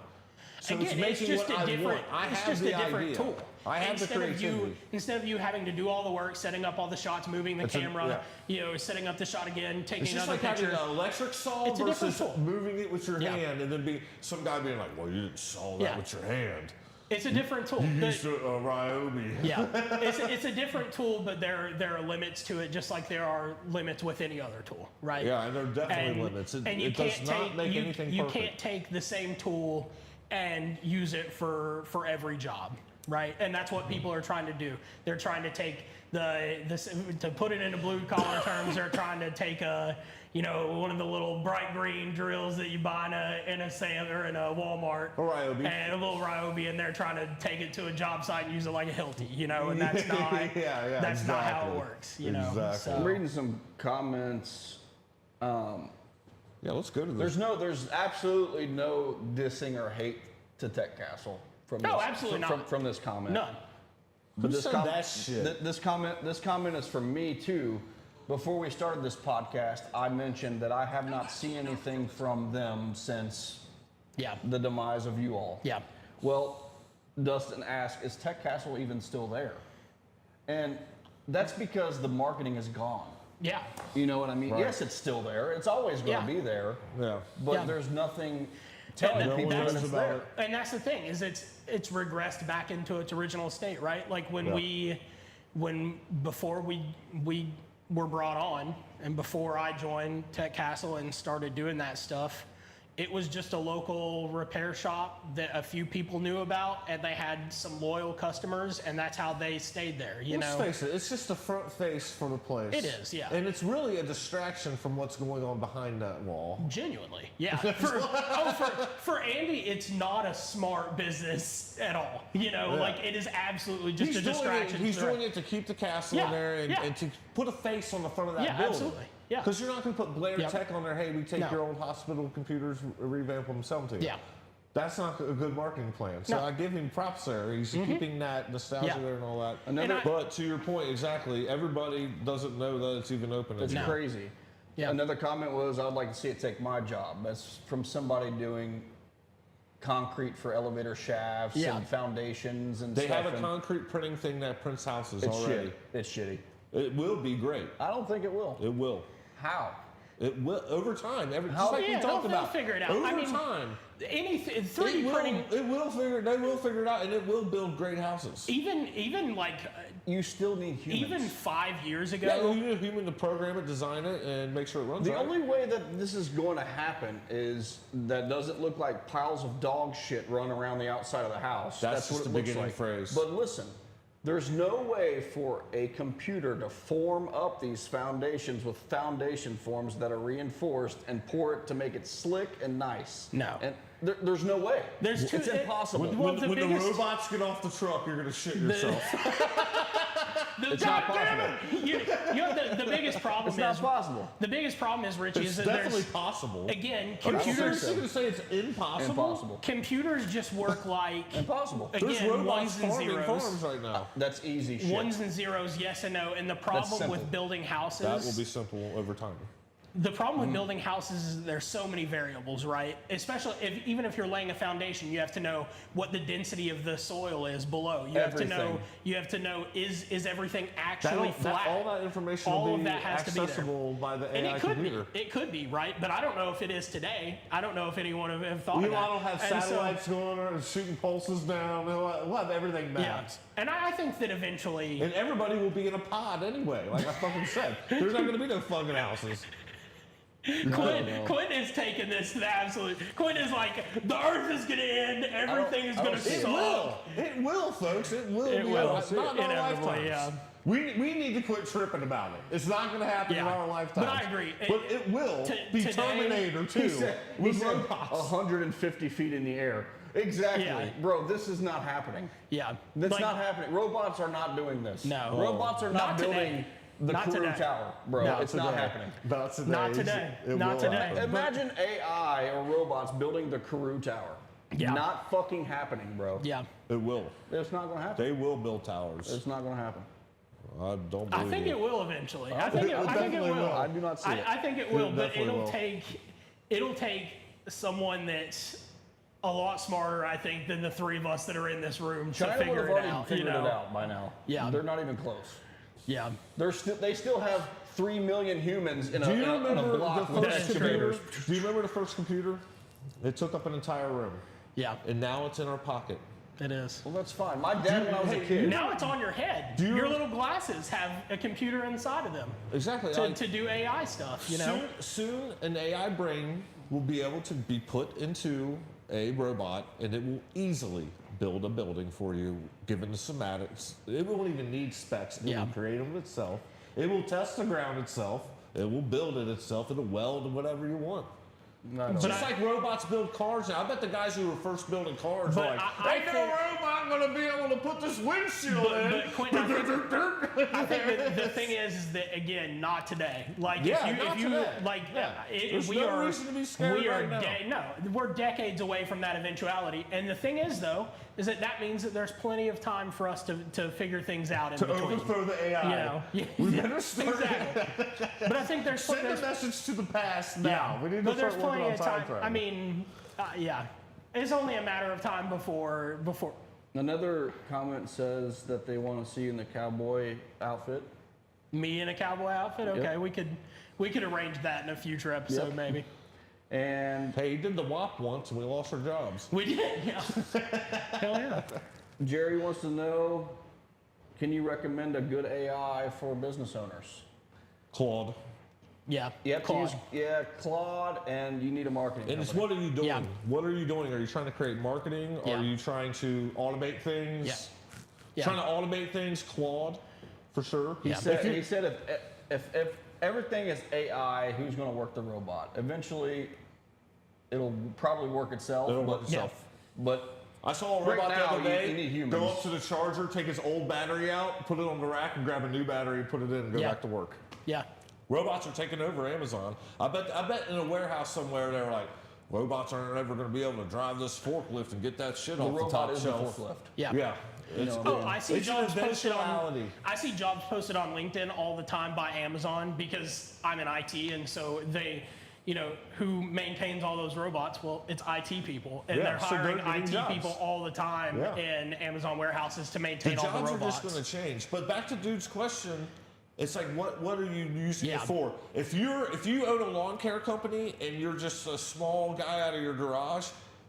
So Again, it's making just what a I different, want. I it's have just the a different idea. tool. I have the creativity. Instead of you having to do all the work, setting up all the shots, moving the camera, you know, setting up the shot again, taking it's just another like picture. having an electric saw It's a different versus tool. moving it with your hand, and then some guy being like, well, you didn't saw that with your hand. It's a different tool. You used a Ryobi. Yeah, it's a different tool, but there are limits to it, just like there are limits with any other tool, right? Yeah, and there are definitely limits. It does not make anything perfect. You can't take the same tool and use it for every job, right? And that's what people are trying to do. They're trying to take to put it into blue collar terms. They're trying to take one of the little bright green drills that you buy in a Sam or in a Walmart, and a little Ryobi, and they're trying to take it to a job site and use it like a Hilti, you know, and that's not that's not how it works, you know. Exactly. So. I'm reading some comments. Yeah, let's go to this. There's absolutely no dissing or hate to Tech Castle from this comment. None. But Who said that shit? This comment is from me too. Before we started this podcast, I mentioned that I have not seen anything from them since the demise of you all. Yeah. Well, Dustin asked, is Tech Castle even still there? And that's because the marketing is gone. Yeah. You know what I mean? Right. Yes, it's still there. It's always going to be there. Yeah. But there's nothing telling people that it's there. And that's the thing, is it's regressed back into its original state, right? Like before we were brought on, and before I joined Tech Castle and started doing that stuff, it was just a local repair shop that a few people knew about, and they had some loyal customers, and that's how they stayed there. Let's face it, it's just the front face for the place. It is, yeah. And it's really a distraction from what's going on behind that wall. Genuinely, yeah. For Andy, it's not a smart business at all. Like it is absolutely just a distraction. He's doing it to keep the castle in there and to put a face on the front of that building. Absolutely. Yeah. Because you're not going to put Blair Tech on there, hey, we take your old hospital computers, revamp them, sell them to you. Yeah. That's not a good marketing plan. So I give him props there. He's keeping that nostalgia there and all that. But to your point, exactly, everybody doesn't know that it's even open. It's crazy. Yeah. Another comment was, I'd like to see it take my job. That's from somebody doing concrete for elevator shafts and foundations and stuff. They have a and concrete printing thing that prints houses already. It's shitty. It will be great. I don't think it will. It will. How? It will over time. Just like we talked about. They'll figure it out. Over time. 3D printing. They will figure it out, and it will build great houses. Even like. You still need humans. Even 5 years ago. Yeah, you need a human to program it, design it, and make sure it runs. The only way that this is going to happen is that doesn't look like piles of dog shit run around the outside of the house. That's what just it the looks beginning like. phrase. But listen. There's no way for a computer to form up these foundations with foundation forms that are reinforced and pour it to make it slick and nice. No. And there's no way. It's impossible. When the robots get off the truck, you're going to shit yourself. It's not possible. You know, the biggest problem It's not possible. The biggest problem is, Richie, It's is that definitely there's possible. again I don't think computers. so. You're going to say it's impossible? Impossible. Computers just work like Impossible. There's again robots ones and farming zeros. farms right now. That's easy shit. Ones and zeros, yes and no. And the problem simple. with building houses. That will be simple over time. The problem with building houses is there's so many variables, right? Especially even if you're laying a foundation, you have to know what the density of the soil is below. You have to know is everything actually flat? All that information All will of be that has to be there. accessible by the And AI it could computer. be. It could be, right? But I don't know if it is today. I don't know if anyone have thought of that. I don't have And so- satellites going and shooting pulses down. We'll have everything Yeah. mapped. And I think that eventually. And everybody will be in a pod anyway, like I fucking said. There's not going to be no fucking houses. Quinn is taking this to the absolute. Quinn is like, the Earth is gonna end. Everything is gonna It suck. will. It will, folks. It will. It be will. Not in our Inevitably, lifetimes. yeah. We need to quit tripping about it. It's not going to happen in Yeah. our lifetime. But I agree. But it will be today- Terminator 2 He said with robots. 150 feet in the air. Exactly. Yeah. Bro, this is not happening. Yeah. That's Like, not happening. Robots are not doing this. No. Robots are not, Not today. building the Not Karoo today. Tower, bro. No. It's not happening. Not today. Not today. It Not will today. happen. Imagine AI or robots building the Karoo Tower. Yeah. Not fucking happening, bro. Yeah. It will. It's not going to happen. They will build towers. It's not going to happen. I don't believe I think it will eventually. I It think it definitely will. will. I do not see it. I think it will, It but definitely will. it'll take someone that's a lot smarter, I think, than the three of us that are in this room to China would figure have it already out. figured you know? it out by now. Yeah. They're not even close. Yeah. They still have 3 million humans in a, Do you in a remember block the with first excavators. computer? Do you remember the first computer? It took up an entire room, Yeah. and now it's in our pocket. It is. Well, that's fine. My dad, when I was a kid, Now it's on your head. Do you- Your little glasses have a computer inside of them Exactly. to do AI stuff, you know? Soon, an AI brain will be able to be put into a robot, and it will easily build a building for you, given the semantics. It won't even need specs. It Yeah. will create them itself. It will test the ground itself. It will build it itself. It'll weld whatever you want. No, I don't. Just like robots build cars now. I bet the guys who were first building cars were But like, I ain't no think- robot gonna be able to put this windshield in. But Quentin, I think that the thing is that again, not today. Like Yeah, if not you today. like, Yeah. There's we no are reason to be scared we are right now. no, we're decades away from that eventuality. And the thing is, though, is that means that there's plenty of time for us to figure things out in To between. overthrow the AI. You know, We better start. exactly. But I think there's Send a message to the past now. yeah, We need to but there's start working plenty on of time time. travel. I mean, yeah, it's only a matter of time before. Another comment says that they want to see you in the cowboy outfit. Me in a cowboy outfit? Okay, Yep. we could arrange that in a future episode, Yep. maybe. And Hey, he did the WAP once and we lost our jobs. We did, yeah. Hell yeah. Jerry wants to know, can you recommend a good AI for business owners? Claude. Yeah. You have to Claude. use Claude, and you need a marketing And it's company. what are you doing? Yeah. What are you doing? Are you trying to create marketing? Yeah. Are you trying to automate things? Yeah. Yeah. Trying to automate things? Claude, for sure. He Yeah. said, if everything is AI, who's going to work the robot? Eventually, it'll probably work itself. It'll but, work itself. But I saw a Right robot now, the other you day need humans. go up to the charger, take his old battery out, put it on the rack, and grab a new battery, put it in, and go Yeah. back to work. Yeah. Robots are taking over Amazon. I bet in a warehouse somewhere they're like, robots aren't ever going to be able to drive this forklift and get that shit the off the robot top is shelf. the forklift. Yeah. Yeah. It's, know, Oh, I see it's an jobs posted on. eventuality. I see jobs posted on LinkedIn all the time by Amazon because I'm in IT, and so they, you know, who maintains all those robots? Well, it's IT people, and Yeah, they're so hiring they're getting IT jobs. people all the time Yeah. in Amazon warehouses to The maintain all the jobs are robots. just going to change. But back to dude's question, it's like what are you using Yeah. it for? If you own a lawn care company and you're just a small guy out of your garage,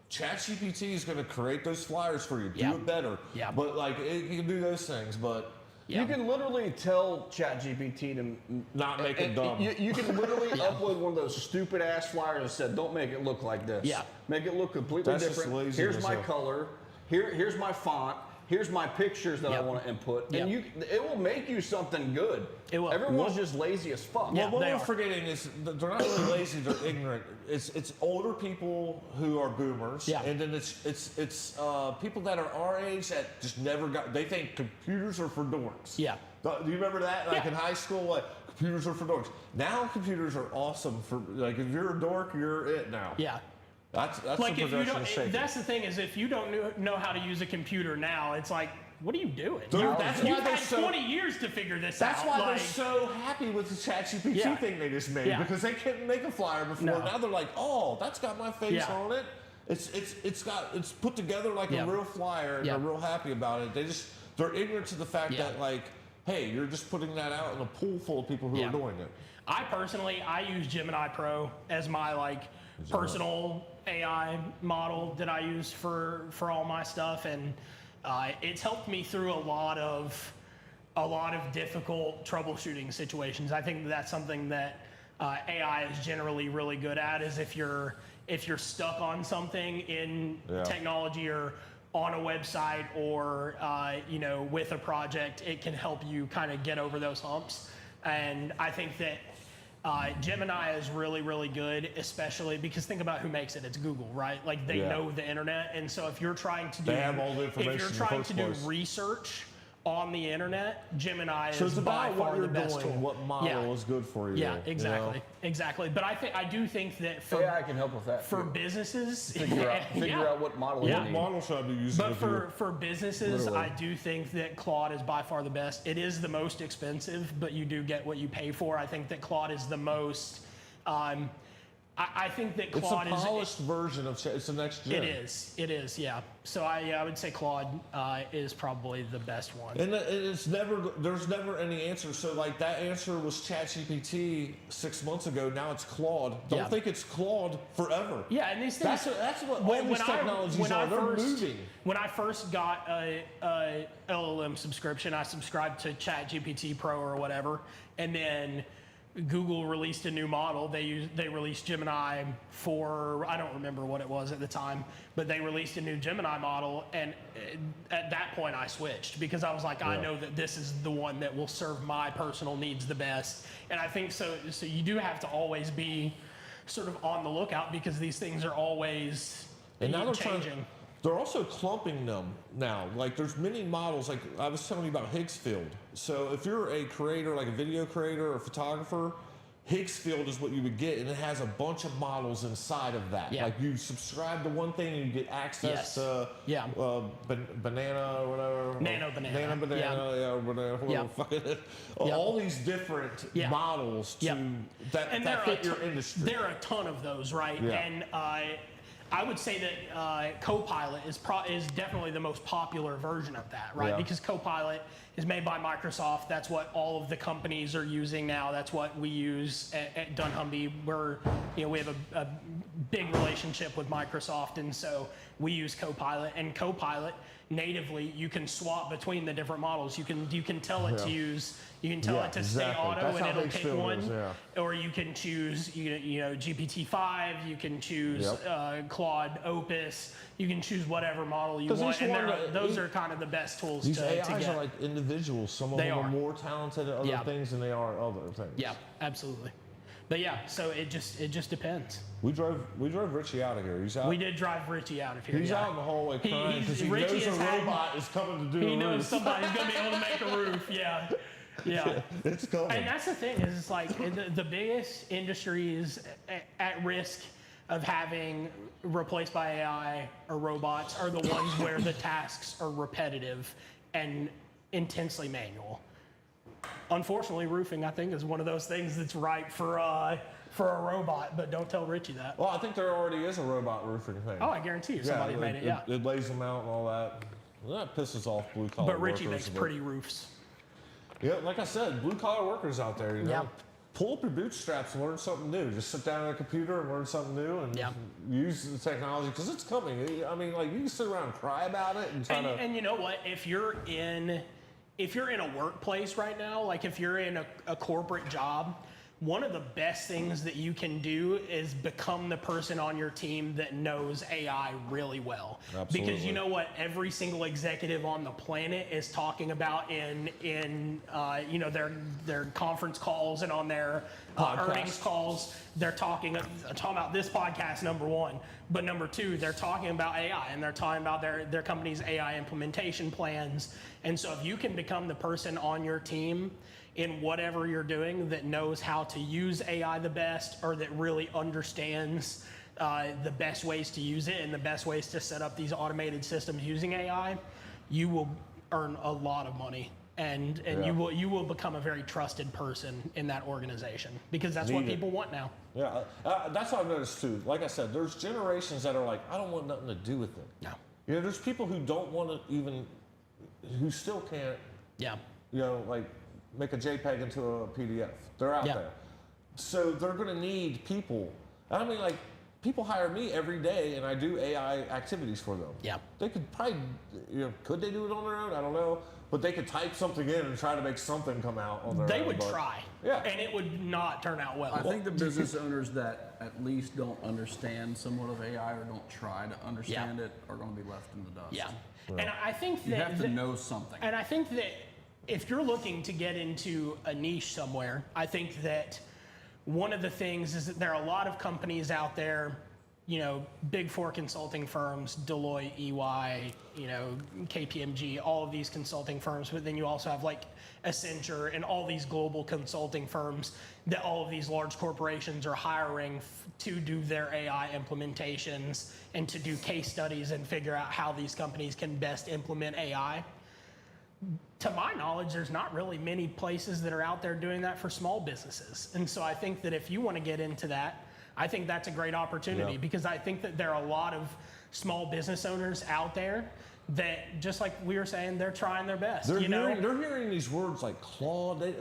ChatGPT is going to create those flyers for you. Do Yeah. it better. Yeah. But like it can do those things, but Yeah. You can literally tell ChatGPT to not make it dumb. You can literally upload one of those stupid ass flyers that said, "Don't make it look like this. Yeah. Make it look completely That's just different. laziness, Here's my though. color. Here's my font. here's my pictures that I want to input, and it will make you something good. It will. Everyone's just lazy as fuck. Well, what we're forgetting is that they're not really lazy; they're ignorant. It's older people who are boomers, and then it's people that are our age that just never got. They think computers are for dorks. Yeah. Do you remember that? Like in high school, like computers are for dorks. Now computers are awesome for like if you're a dork, you're it now. Yeah. That's like the if you progression. don't. That's the thing is if you don't know how to use a computer now, it's like, what are you doing? That's why You've they're had 20 years to figure this That's out. why they're so happy with the ChatGPT thing they just made because they couldn't make a flyer before. No. Now they're like, oh, that's got my face on it. It's put together like a real flyer, and they're real happy about it. They're ignorant to the fact that like, hey, you're just putting that out in a pool full of people who are doing it. I use Gemini Pro as my personal AI model that I use for all my stuff, and it's helped me through a lot of difficult troubleshooting situations. I think that's something that AI is generally really good at. Is if you're stuck on something in technology or on a website or with a project, it can help you kind of get over those humps. And I think that Gemini is really, really good, especially because think about who makes it. It's Google, right? Like they know the internet, and so if you're trying to do, they have all the information. If you're trying to do research on the internet, Gemini is by far the best tool. What model is good for you? Yeah, exactly, exactly. But I do think that for AI can help with that for businesses. Figure out what model you need. What model should I be using? But for businesses, I do think that Claude is by far the best. It is the most expensive, but you do get what you pay for. I think that Claude is the most. I think that Claude it's a polished version of it's the next gen. It is, yeah. So I would say Claude is probably the best one. And there's never any answer. So like that answer was ChatGPT 6 months ago. Now it's Claude. Don't think it's Claude forever. Yeah, and these things. That's what all these technologies are. They're moving. When I first got a LLM subscription, I subscribed to ChatGPT Pro or whatever, and then Google released a new model. They released Gemini 4. I don't remember what it was at the time, but they released a new Gemini model, and at that point I switched because I was like, I know that this is the one that will serve my personal needs the best. And I think so you do have to always be sort of on the lookout because these things are always changing. They're also clumping them now. Like there's many models, like I was telling you about Higgsfield. So if you're a creator, like a video creator or photographer, Higgsfield is what you would get, and it has a bunch of models inside of that. Like you subscribe to one thing and you get access to banana or whatever. Nano banana. Banana, all these different models that fit your industry. There are a ton of those, right? Yeah. And I would say that Copilot is definitely the most popular version of that, right? Because Copilot is made by Microsoft. That's what all of the companies are using now. That's what we use at dunnhumby. We have a big relationship with Microsoft, and so we use Copilot. And Copilot natively, you can swap between the different models. You can tell it to use. You can tell it to stay auto, and it'll pick one. Or you can choose, GPT-5. You can choose Claude Opus. You can choose whatever model you want, and those are kind of the best tools these to AIs get. are like individuals. Some of them are more talented at other things than they are at other things. Yeah, absolutely. But yeah, so it just depends. We drove Richie out of here. He's out. We did drive Richie out of here. He's out in the hallway crying because he knows a robot is coming to do a roof. He knows somebody's going to be able to make a roof. Yeah. It's coming. And that's the thing is, it's like the biggest industries at risk of having replaced by AI or robots are the ones where the tasks are repetitive and intensely manual. Unfortunately, roofing, I think, is one of those things that's ripe for a robot, but don't tell Richie that. Well, I think there already is a robot roofing thing. Oh, I guarantee you somebody made it, It lays them out and all that. Well, that pisses off blue collar workers. But Richie makes pretty roofs. Yeah, like I said, blue collar workers out there, Yeah. Pull up your bootstraps and learn something new. Just sit down at a computer and learn something new and use the technology because it's coming. I mean, like you can sit around and cry about it and try to. And you know what? If you're in a workplace right now, like if you're in a corporate job, one of the best things that you can do is become the person on your team that knows AI really well. Absolutely. Because you know what every single executive on the planet is talking about in you know, their conference calls and on their earnings calls. They're talking about this podcast, number one, but number two, they're talking about AI, and they're talking about their company's AI implementation plans. And so if you can become the person on your team in whatever you're doing that knows how to use AI the best, or that really understands the best ways to use it and the best ways to set up these automated systems using AI, you will earn a lot of money, and you will become a very trusted person in that organization, because that's what people want now. Yeah, that's what I've noticed too. Like I said, there's generations that are like, I don't want nothing to do with it. No. You know, there's people who don't want to even, who still can't. Yeah. You know, like make a JPEG into a PDF. They're out there. So they're going to need people. I mean, like, people hire me every day, and I do AI activities for them. Yeah. They could probably, you know, could they do it on their own? I don't know. But they could type something in and try to make something come out on their own. They would try. Yeah. And it would not turn out well. I think the business owners that at least don't understand somewhat of AI or don't try to understand it are going to be left in the dust. Yeah. And I think that You have to know something. And I think that if you're looking to get into a niche somewhere, I think that one of the things is that there are a lot of companies out there, you know, big four consulting firms, Deloitte, EY, you know, KPMG, all of these consulting firms, but then you also have like Accenture and all these global consulting firms that all of these large corporations are hiring to do their AI implementations and to do case studies and figure out how these companies can best implement AI. To my knowledge, there's not really many places that are out there doing that for small businesses. And so I think that if you want to get into that, I think that's a great opportunity, because I think that there are a lot of small business owners out there that, just like we were saying, they're trying their best. They're hearing these words like Claude. They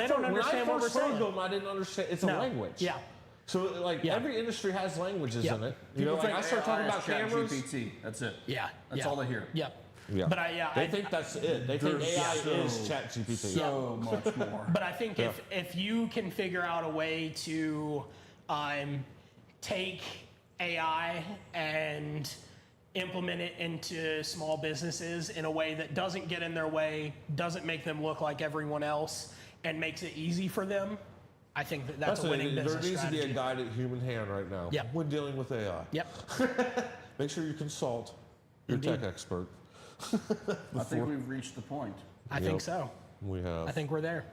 don't understand what we're saying. Them, I didn't understand. It's a language. Yeah. So every industry has languages in it. You know, People like I think start talking AI about is Chat cameras. GPT. That's it. Yeah. That's all they hear. Yeah. Yeah. But they think that's it. They think AI is ChatGPT. So much more. But I think if you can figure out a way to take AI and implement it into small businesses in a way that doesn't get in their way, doesn't make them look like everyone else, and makes it easy for them, I think that's a winning business strategy. There needs to be a guided human hand right now when dealing with AI. Yep. Make sure you consult your tech expert. I think we've reached the point. I think so. We have. I think we're there.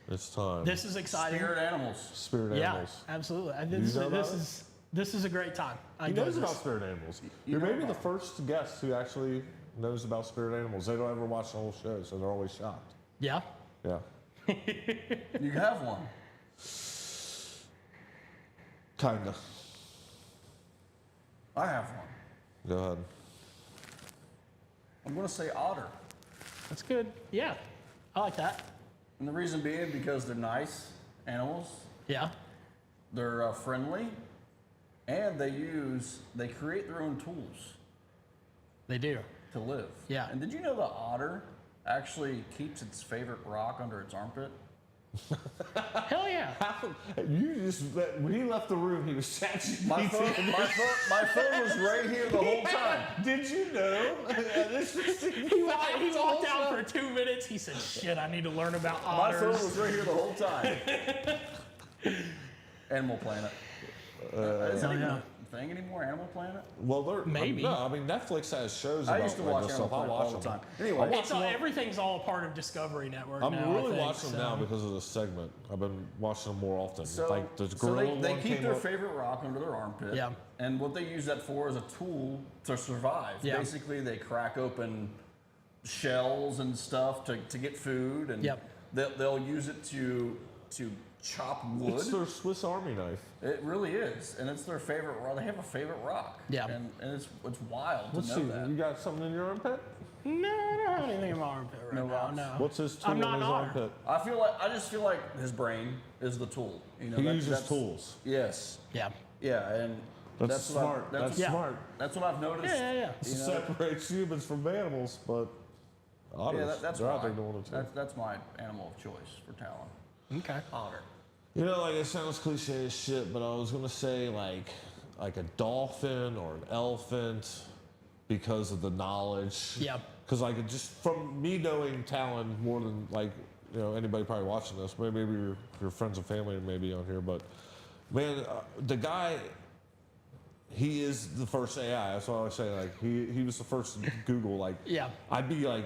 It's time. This is exciting. Spirit animals. Spirit animals. Yeah, absolutely. This is a great time. He knows about spirit animals. You're maybe the first guest who actually knows about spirit animals. They don't ever watch the whole show, so they're always shocked. Yeah? Yeah. You have one. Kinda. I have one. Go ahead. I'm going to say otter. That's good. Yeah. I like that. And the reason being because they're nice animals. Yeah. They're friendly. And they create their own tools. They do. To live. Yeah. And did you know the otter actually keeps its favorite rock under its armpit? Hell yeah. When he left the room, he was ChatGPT. My phone was right here the whole time. Did you know? He walked out for 2 minutes. He said, shit, I need to learn about otters. My phone was right here the whole time. Animal Planet. Is that even a thing anymore, Animal Planet? Well, they're maybe. No, I mean Netflix has shows about I used to watch this Animal stuff. I Planet watch all the them. time. Anyway, Everything's all a part of Discovery Network I'm now, really I think, watching them now because of this segment. I've been watching them more often. So, like the gorilla they one keep came their up. favorite rock under their armpit. Yeah. And what they use that for is a tool to survive. Yeah. Basically, they crack open shells and stuff to get food, and they'll use it to chop wood. It's their Swiss Army knife. It really is, and it's their favorite rock. They have a favorite rock. Yeah. And it's wild Let's to see. know that. You got something in your armpit? No, I don't have anything in my armpit right No now. rocks? No. What's his tool I'm not in his an otter. armpit? I just feel like his brain is the tool. You know, He that's uses tools. Yes. Yeah. Yeah, and That's smart. That's smart. That's what I've noticed. Yeah. It separates humans from animals, but otters, Yeah, that's they're out why. there doing it too. That's my animal of choice for Talon. Okay. Otter. You know, like it sounds cliche as shit, but I was gonna say like a dolphin or an elephant because of the knowledge. Yeah. Because like just from me knowing Talon more than like anybody probably watching this, maybe your friends and family may be on here, but man, the guy. He is the first AI. That's what I always say. Like he was the first to Google. Like I'd be like,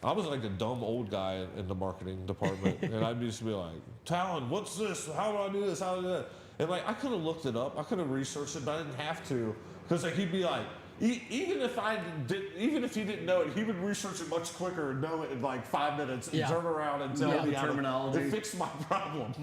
I was like the dumb old guy in the marketing department, and I'd just be like, Talon, what's this? How do I do this? How do I do that? And like I could have looked it up. I could have researched it, but I didn't have to because like he'd be like, even if he didn't know it, he would research it much quicker and know it in like 5 minutes and turn around and tell me terminology. It fixed my problem.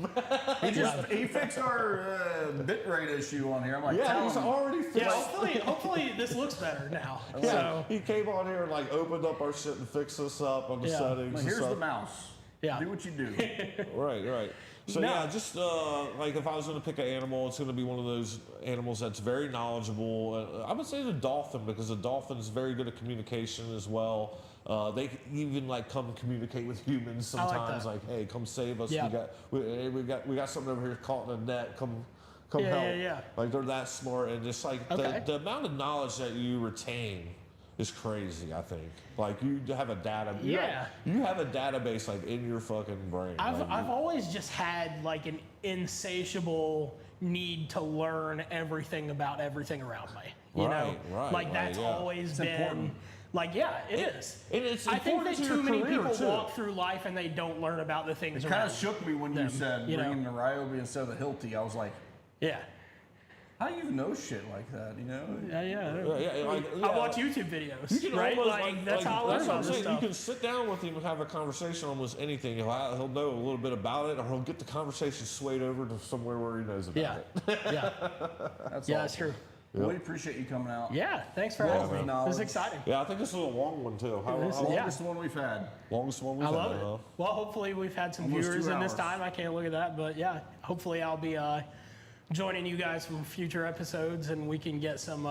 He fixed our bit rate issue on here. I'm like, he's already fixed. Yeah, hopefully this looks better now. Yeah, So he came on here and like opened up our shit and fixed us up on the settings. Like, and here's stuff. the mouse. Yeah. Do what you do. Right. So just like if I was going to pick an animal, it's going to be one of those animals that's very knowledgeable. I would say the dolphin because the dolphin is very good at communication as well. They even like come communicate with humans sometimes. Like, hey, come save us. Yeah. We got something over here caught in a net. Come help. Yeah. Like they're that smart and just like the amount of knowledge that you retain is crazy. I think like you have a you have a database like in your fucking brain. I've always just had like an insatiable need to learn everything about everything around me. You know, like that's always been important. like it is. And it's I think that important to too your many career, people too. walk through life and they don't learn about the things It around. kind of shook me when you said you know? bringing the Ryobi instead of the Hilti. I was like, Yeah. how do you know shit like that? You know? I watch YouTube videos. You can right? almost, Like, that's how I learn that's what about I'm this saying. stuff. You can sit down with him and have a conversation on almost anything. He'll know a little bit about it, or he'll get the conversation swayed over to somewhere where he knows about it. Yeah. That's That's true. Well, we appreciate you coming out. Yeah, thanks for having me. This is exciting. Yeah, I think this is a long one too. How Longest one we've had. longest one we've I had? love it. Well, hopefully we've had some Almost viewers 2 in this hours. time. I can't look at that, but yeah, hopefully I'll be joining you guys from future episodes, and we can get some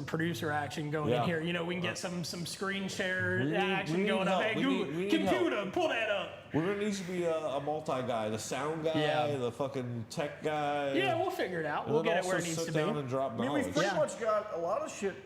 producer action going in here. You know, we can get some screen share action need going up. help. Hey, We Google, need computer, pull that up. We're gonna need to be a multi guy, the sound guy, the fucking tech guy. Yeah, we'll figure it out. and We'll then get it where it also needs sit to be. down and drop I mean, knowledge. we've pretty much got a lot of shit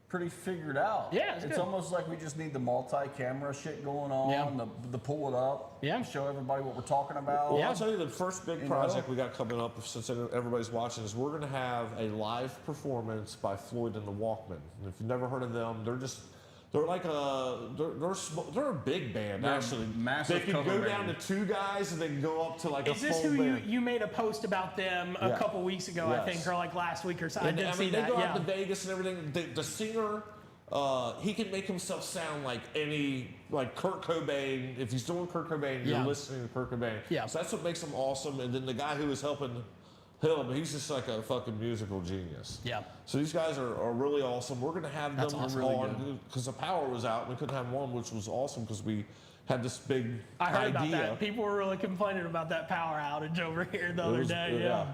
pretty figured out. Yeah, it's good. almost like we just need the multi-camera shit going on, the pull it up, show everybody what we're talking about. Well, I'll tell you the first big project we got coming up, since everybody's watching, is we're going to have a live performance by Floyd and the Walkmen. And if you've never heard of them, they're like they're a big band They're a actually. massive They can cover go down band. to 2 guys and they can go up to like Is a this full who band. you made a post about them a couple weeks ago, I think, or like last week or something? And, I did I mean, see they that. go out to Vegas and everything. The singer, he can make himself sound like like Kurt Cobain. If he's doing Kurt Cobain, you're listening to Kurt Cobain. Yeah. So that's what makes him awesome. And then the guy who was helping him, he's just like a fucking musical genius. Yeah. So these guys are really awesome. We're gonna have them really on because the power was out. We couldn't have them on, which was awesome because we had this big I heard idea. about that. People were really complaining about that power outage over here the other day. Yeah.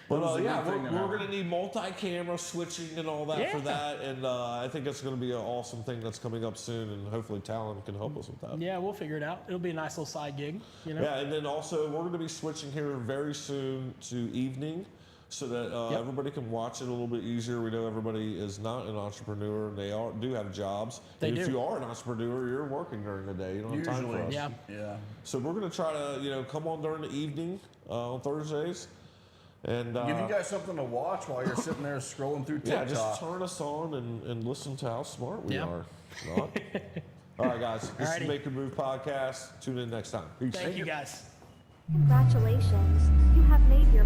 But was a yeah, good thing that we're happened. going to need multi-camera switching and all that for that, and I think that's going to be an awesome thing that's coming up soon, and hopefully Talon can help us with that. Yeah, we'll figure it out. It'll be a nice little side gig, you know. Yeah, and then also we're going to be switching here very soon to evening, so that everybody can watch it a little bit easier. We know everybody is not an entrepreneur, and they do have jobs. They and do. If you are an entrepreneur, you're working during the day. You don't have time for us. Yeah. So we're going to try to come on during the evening on Thursdays. And Give you guys something to watch while you're sitting there scrolling through yeah, TikTok. just turn us on and listen to how smart we Yeah. are. Not? All right, guys. This Alrighty. is Make Your Move podcast. Tune in next time. Peace. Thank you guys. Congratulations, you have made your